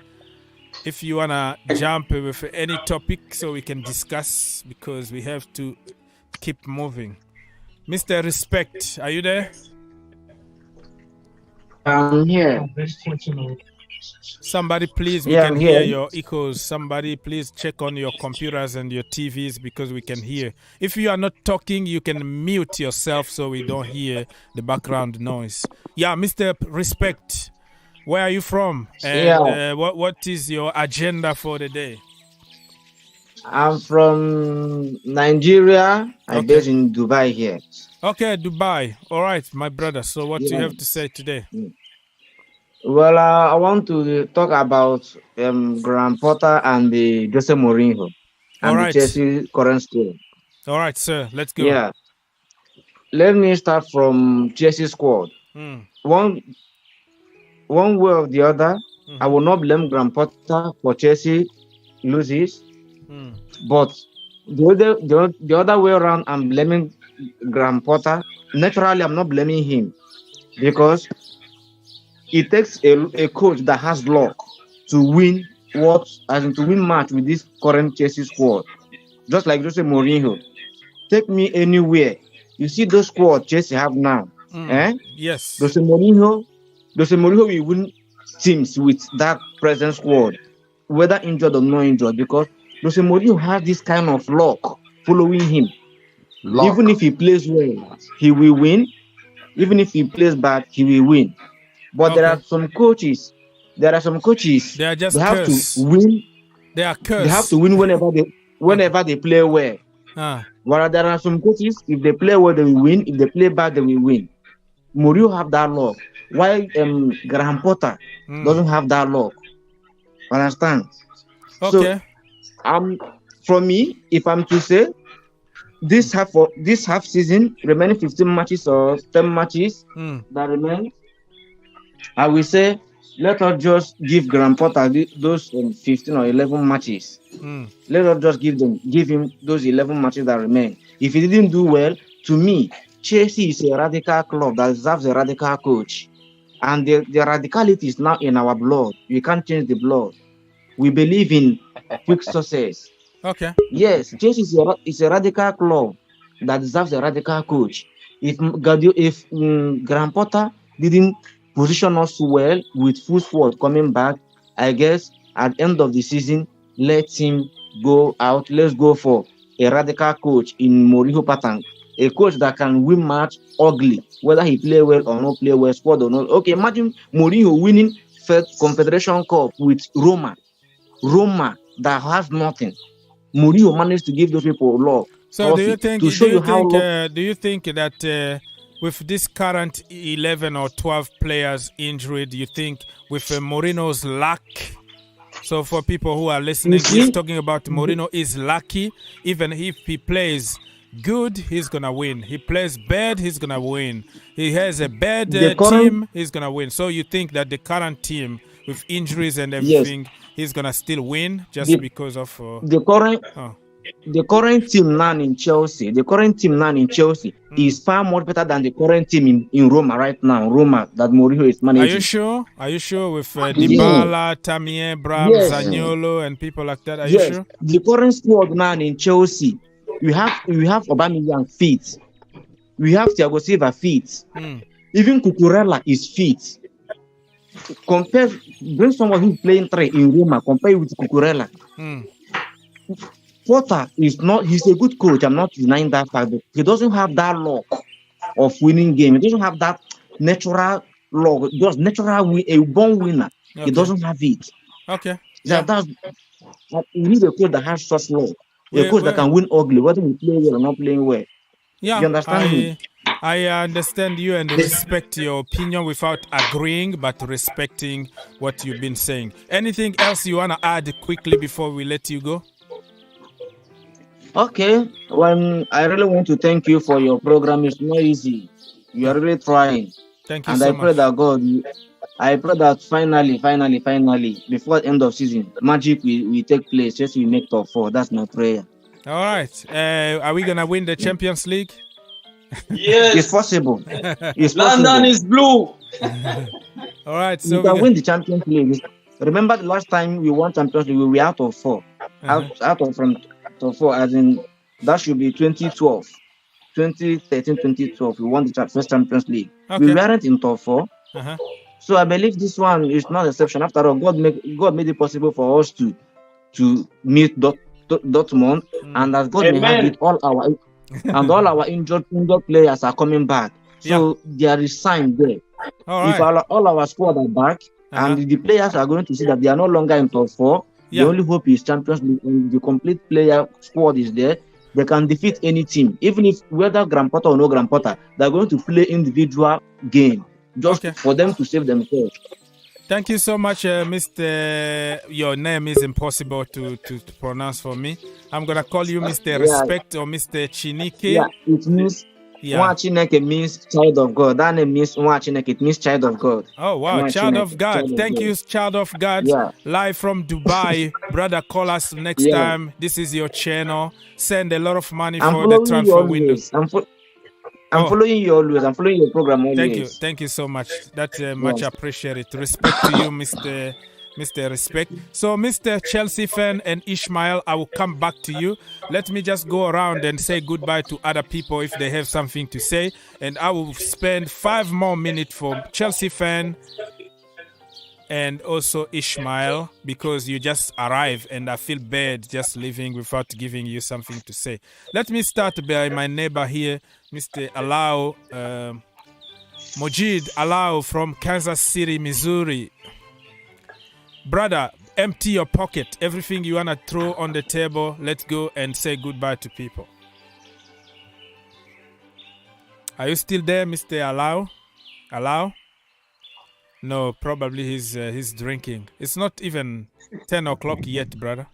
If you want to jump with any topic so we can discuss, because we have to keep moving. Mr. Respect, are you there? I'm here. Somebody please, we can hear your echoes. Somebody please check on your computers and your TVs because we can hear. If you are not talking, you can mute yourself so we don't hear the background noise. Yeah, Mr. Respect, where are you from? And what is your agenda for the day? I'm from Nigeria. I'm based in Dubai here. Okay, Dubai. All right, my brother. So what do you have to say today? Well, I want to talk about Graham Potter and the Jose Mourinho and the Chelsea current squad. All right, sir. Let's go. Yeah. Let me start from Chelsea squad. One way or the other, I will not blame Graham Potter for Chelsea loses. But the other way around, I'm blaming Graham Potter. Naturally, I'm not blaming him because it takes a coach that has luck to win match with this current Chelsea squad. Just like Jose Mourinho. Take me anywhere. You see those squad Chelsea have now. Yes. Jose Mourinho will win teams with that present squad, whether injured or not injured, because Jose Mourinho has this kind of luck following him. Even if he plays well, he will win. Even if he plays bad, he will win. But there are some coaches. They are just have to win. They are cursed. They have to win whenever they play well. While there are some coaches, if they play well, they will win. If they play bad, they will win. Mourinho have that luck. Why Graham Potter doesn't have that luck? Understand? Okay. So, from me, if I'm to say, this half season, remaining 15 matches or 10 matches that remain, I will say, let us just give Graham Potter those 15 or 11 matches. Let us just give him those 11 matches that remain. If he didn't do well, to me, Chelsea is a radical club that deserves a radical coach. And the radicality is now in our blood. We can't change the blood. We believe in quick success. Okay. Yes, Chelsea is a radical club that deserves a radical coach. If Graham Potter didn't position us well with full squad coming back, I guess at the end of the season, let him go out. Let's go for a radical coach in Mourinho pattern. A coach that can win match ugly, whether he play well or not play well, squad or not. Okay, imagine Mourinho winning first Confederation Cup with Roma that has nothing. Mourinho managed to give those people love. So do you think that with this current 11 or 12 players injured, do you think with Mourinho's luck? So for people who are listening, he's talking about Mourinho is lucky. Even if he plays good, he's gonna win. He plays bad, he's gonna win. He has a bad team, he's gonna win. So you think that the current team with injuries and everything, he's gonna still win just because of the the current team now in Chelsea, is far more better than the current team in Roma right now. Roma that Mourinho is managing. Are you sure? Are you sure with Dybala, Tammy Abraham, Zaniolo, and people like that? Are you sure? The current squad now in Chelsea, we have Aubameyang fit. We have Thiago Silva fit. Even Cucurella is fit. Bring someone who's playing 3 in Roma, compare with Cucurella. Potter is not, he's a good coach. I'm not denying that fact, but he doesn't have that luck of winning game. He doesn't have that natural luck, just natural a born winner. He doesn't have it. Okay. We need a coach that has such luck. A coach that can win ugly, whether we play well or not playing well. Yeah, you understand me? I understand you and respect your opinion without agreeing, but respecting what you've been saying. Anything else you want to add quickly before we let you go? Okay. Well, I really want to thank you for your program. It's not easy. You are really trying. Thank you and so I much. pray that God, I pray that finally, before the end of season, magic will take place. Just we make top 4. That's my prayer. All right. Are we going to win the Champions League? Yes. It's possible. It's London is blue. All right. So we can win the Champions League. Remember the last time we won Champions League, we were out of 4. Out of 4, as in that should be 2012. 2013, 2012, we won the first Champions League. Okay. We weren't in top 4. So I believe this one is not an exception. After all, God made it possible for us to meet Dortmund, and as God may have it, all our injured players are coming back. So there is sign there. If all our squad are back, and the players are going to see that they are no longer in top 4, the only hope is Champions League, and the complete player squad is there. They can defeat any team, even if whether Grand Potter or no Grand Potter, they're going to play individual game just for them to save themselves. Thank you so much, Mr. Your name is impossible to pronounce for me. I'm going to call you Mr. Respect or Mr. Chinike. Yeah, it means Nwachineke means child of God. That name means Nwachineke. It means child of God. Oh, wow. Child of God. Thank you, child of God. Yeah. Live from Dubai. Brother, call us next time. This is your channel. Send a lot of money for the transfer window. I'm following you always. I'm following your program always. Thank you so much. That's much appreciated. Respect to you, Mr. Respect. So, Mr. Chelsea fan and Ishmael, I will come back to you. Let me just go around and say goodbye to other people if they have something to say. And I will spend 5 more minutes for Chelsea fan and also Ishmael, because you just arrived and I feel bad just leaving without giving you something to say. Let me start by my neighbor here, Mr. Alao, Mojid Alao from Kansas City, Missouri. Brother, empty your pocket. Everything you want to throw on the table, let's go and say goodbye to people. Are you still there, Mr. Alao? Alao? No, probably he's drinking. It's not even 10 o'clock yet, brother.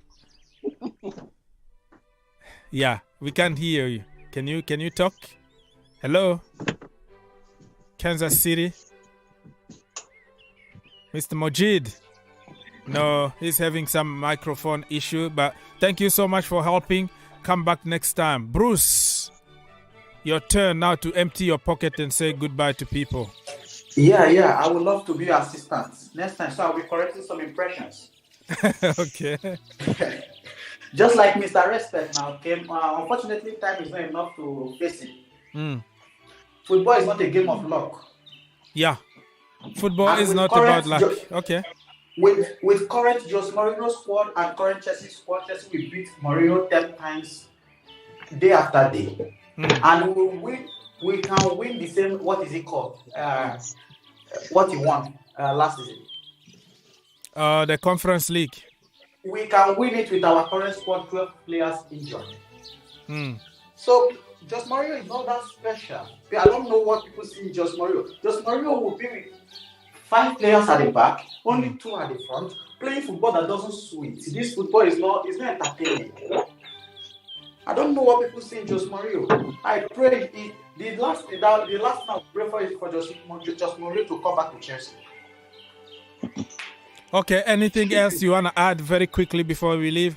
Yeah, we can't hear you. Can you talk? Hello? Kansas City? Mr. Mojid? No, he's having some microphone issue, but thank you so much for helping. Come back next time. Bruce, your turn now to empty your pocket and say goodbye to people. Yeah, I would love to be your assistant next time, so I'll be correcting some impressions. Okay. Just like Mr. Respect now came. Unfortunately, time is not enough to face it. Football is not a game of luck. Yeah. Football is not about luck. Okay. With current Jose Mourinho squad and current Chelsea squad, Chelsea will beat Mourinho 10 times day after day. And we can win the same, what is it called? What he won last season. The Conference League. We can win it with our current squad, 12 players injured. So, Jose Mourinho is not that special. I don't know what people see in Jose Mourinho. Jose Mourinho will be with 5 players at the back, only 2 at the front, playing football that doesn't sweet. This football is not entertaining. I don't know what people see in Jose Mourinho. I pray the last time I pray for is for Jose Mourinho to come back to Chelsea. Okay, anything else you want to add very quickly before we leave?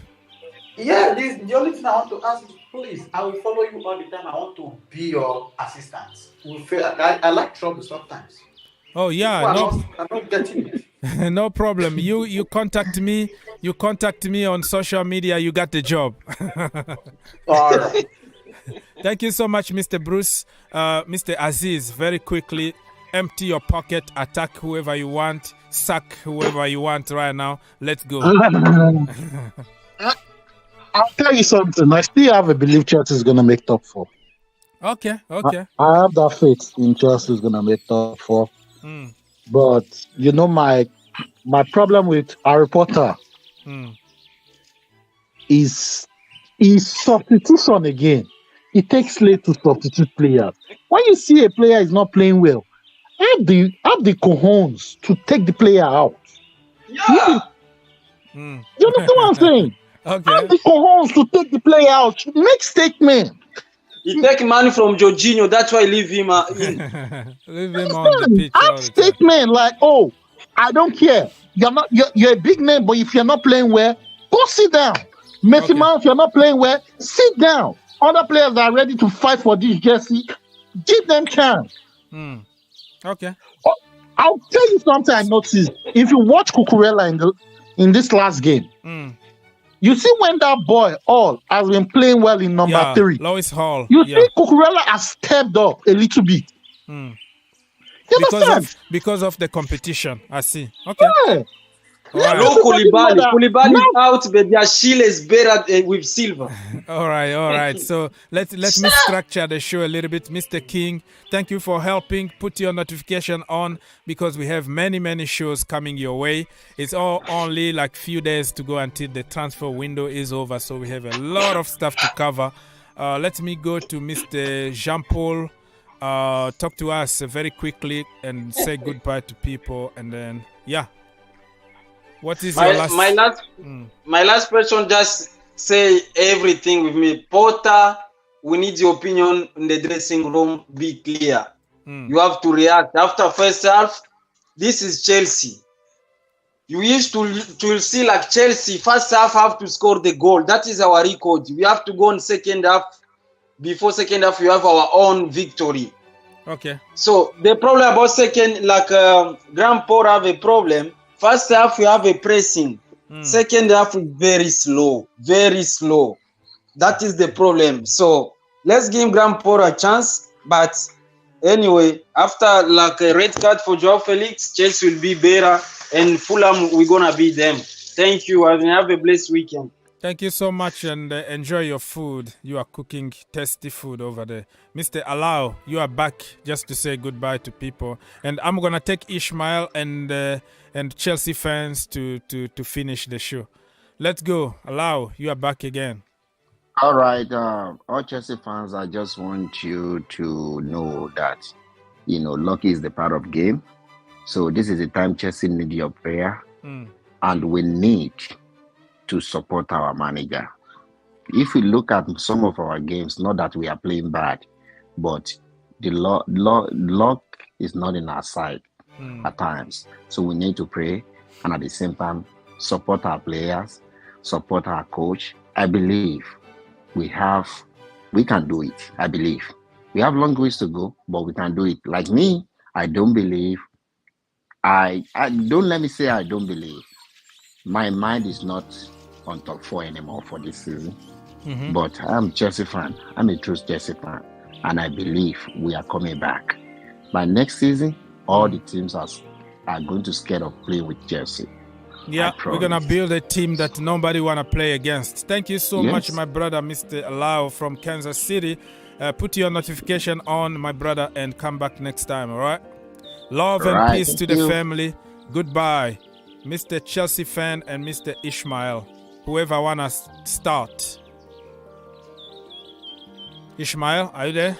Yeah, the only thing I want to ask is, please, I will follow you all the time. I want to be your assistant. I like trouble sometimes. Oh yeah, I'm not getting it. No problem. You contact me. You contact me on social media. You got the job. All right. Thank you so much, Mr. Bruce. Mr. Aziz, very quickly, empty your pocket, attack whoever you want, sack whoever you want right now. Let's go. I'll tell you something. I still have a belief Chelsea is going to make top 4. Okay. I have that faith in Chelsea is going to make top 4. But, my problem with Harry Potter is substitution again. It takes late to substitute players. When you see a player is not playing well, have the cojones to take the player out. Yeah. You understand what I'm saying? Okay. Have the cojones to take the player out. Make statement. He take money from Jorginho. That's why leave him in. Leave him on the pitch. Have statement like, oh, I don't care. You're a big man, but if you're not playing well, go sit down. Messi man, if you're not playing well, sit down. Other players are ready to fight for this jersey. Give them chance. Okay. I'll tell you something I noticed. If you watch Cucurella in this last game, you see when that boy has been playing well in number 3. Lois Hall. You see Cucurella has stepped up a little bit. You understand? Because of the competition. I see. Okay. Yeah. Right. No, Koulibaly is out, but their shield is better with silver. All right. So let me structure the show a little bit. Mr. King, thank you for helping. Put your notification on because we have many shows coming your way. It's only like few days to go until the transfer window is over, so we have a lot of stuff to cover. Let me go to Mr. Jean-Paul. Talk to us very quickly and say goodbye to people, and then what is your my last question? Just say everything with me. Potter, we need your opinion in the dressing room. Be clear. You have to react after first half. This is Chelsea. You used to see like Chelsea first half have to score the goal. That is our record. We have to go on second half. Before second half, you have our own victory. Okay. So the problem about second, like Grand Paul have a problem. First half, you have a pressing. Second half is very slow. That is the problem. So let's give Grand Paul a chance. But anyway, after like a red card for Joao Felix, Chelsea will be better. And Fulham, we're going to beat them. Thank you. And have a blessed weekend. Thank you so much, and enjoy your food. You are cooking tasty food over there. Mr. Alao, you are back just to say goodbye to people. And I'm going to take Ishmael and Chelsea fans to finish the show. Let's go. Alao, you are back again. All right. All Chelsea fans, I just want you to know that, luck is the part of game. So this is the time Chelsea need your prayer. And we need to support our manager. If we look at some of our games, not that we are playing bad, but the luck is not in our side at times. So we need to pray and at the same time support our players, support our coach. I believe we can do it. I believe we have long ways to go, but we can do it. Like me, I don't believe. I don't let me say I don't believe. My mind is not on top 4 anymore for this season. But I'm a Chelsea fan. I'm a true Chelsea fan. And I believe we are coming back. By next season, all the teams are going to scared of playing with Chelsea. Yeah, we're going to build a team that nobody want to play against. Thank you so much, my brother, Mr. Alao from Kansas City. Put your notification on, my brother, and come back next time, all right? Love and peace to the family. Goodbye. Mr. Chelsea fan and Mr. Ishmael. Whoever want to start. Ishmael, are you there?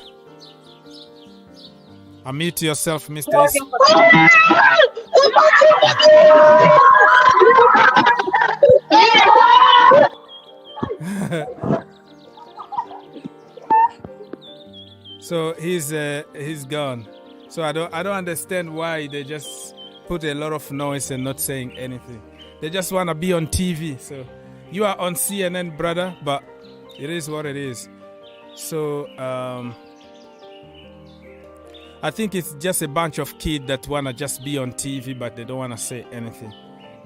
Unmute yourself, Mr. So he's gone. So I don't understand why they just put a lot of noise and not saying anything. They just want to be on TV. So You are on CNN, brother, but it is what it is. So I think it's just a bunch of kids that want to just be on TV, but they don't want to say anything.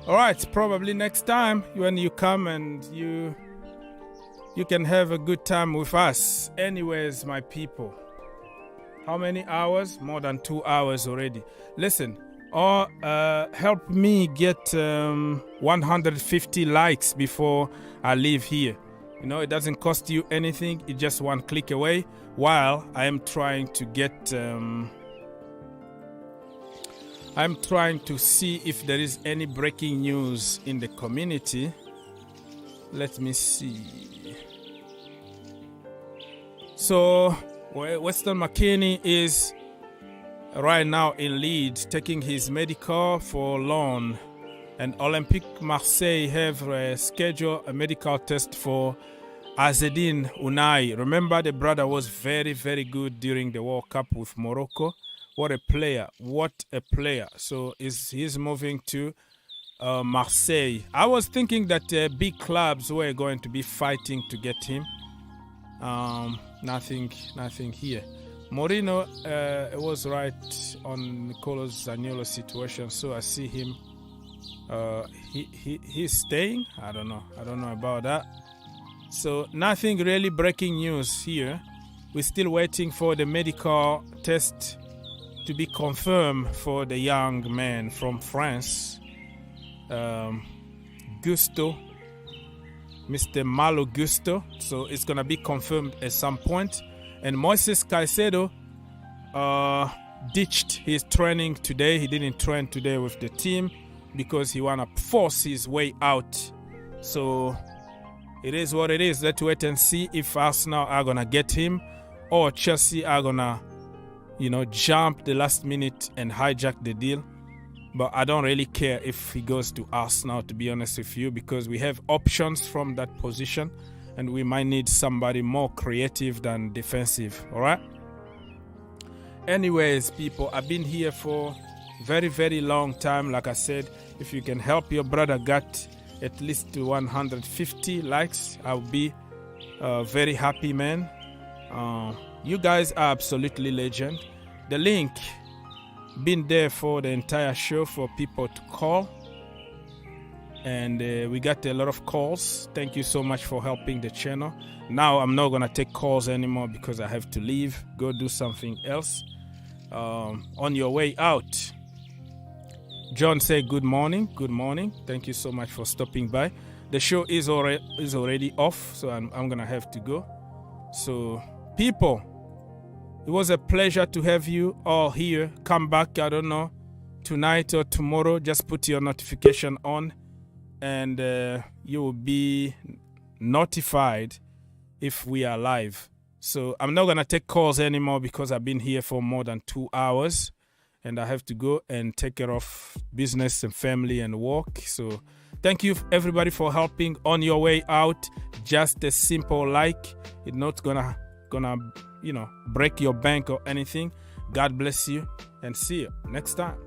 All right, probably next time when you come and you can have a good time with us. Anyways, my people, how many hours? More than 2 hours already. Listen, help me get 150 likes before I leave here. You know, it doesn't cost you anything. It's just one click away while I am trying to get... I'm trying to see if there is any breaking news in the community. Let me see. So, Weston McKennie is right now in Leeds taking his medical for loan. And Olympique Marseille have scheduled a medical test for Azzedine Ounahi. Remember, the brother was very, very good during the World Cup with Morocco. What a player. What a player. So he's moving to Marseille. I was thinking that big clubs were going to be fighting to get him. Nothing here. Mourinho was right on Nicolo Zaniolo's situation. So I see him. He's staying. I don't know about that. So nothing really breaking news here. We're still waiting for the medical test to be confirmed for the young man from France, Gusto, Mr. Malo Gusto. So it's gonna be confirmed at some point. And Moises Caicedo ditched his training today. He didn't train today with the team because he wanna force his way out. So it is what it is. Let's wait and see if Arsenal are gonna get him or Chelsea are gonna, jump the last minute and hijack the deal. But I don't really care if he goes to Arsenal, to be honest with you, because we have options from that position and we might need somebody more creative than defensive. All right. Anyways, people, I've been here for very, very long time. Like I said, if you can help your brother get at least 150 likes, I'll be very happy, man. You guys are absolutely legend. The link been there for the entire show for people to call, and we got a lot of calls. Thank you so much for helping the channel. Now I'm not gonna take calls anymore because I have to leave, go do something else. On your way out, John said good morning. Thank you so much for stopping by. The show is already off, so I'm gonna have to go. So people, it was a pleasure to have you all here. Come back, I don't know, tonight or tomorrow. Just put your notification on and you will be notified if we are live. So I'm not going to take calls anymore because I've been here for more than 2 hours and I have to go and take care of business and family and work. So thank you everybody for helping. On your way out, just a simple like. It's not gonna break your bank or anything. God bless you and see you next time.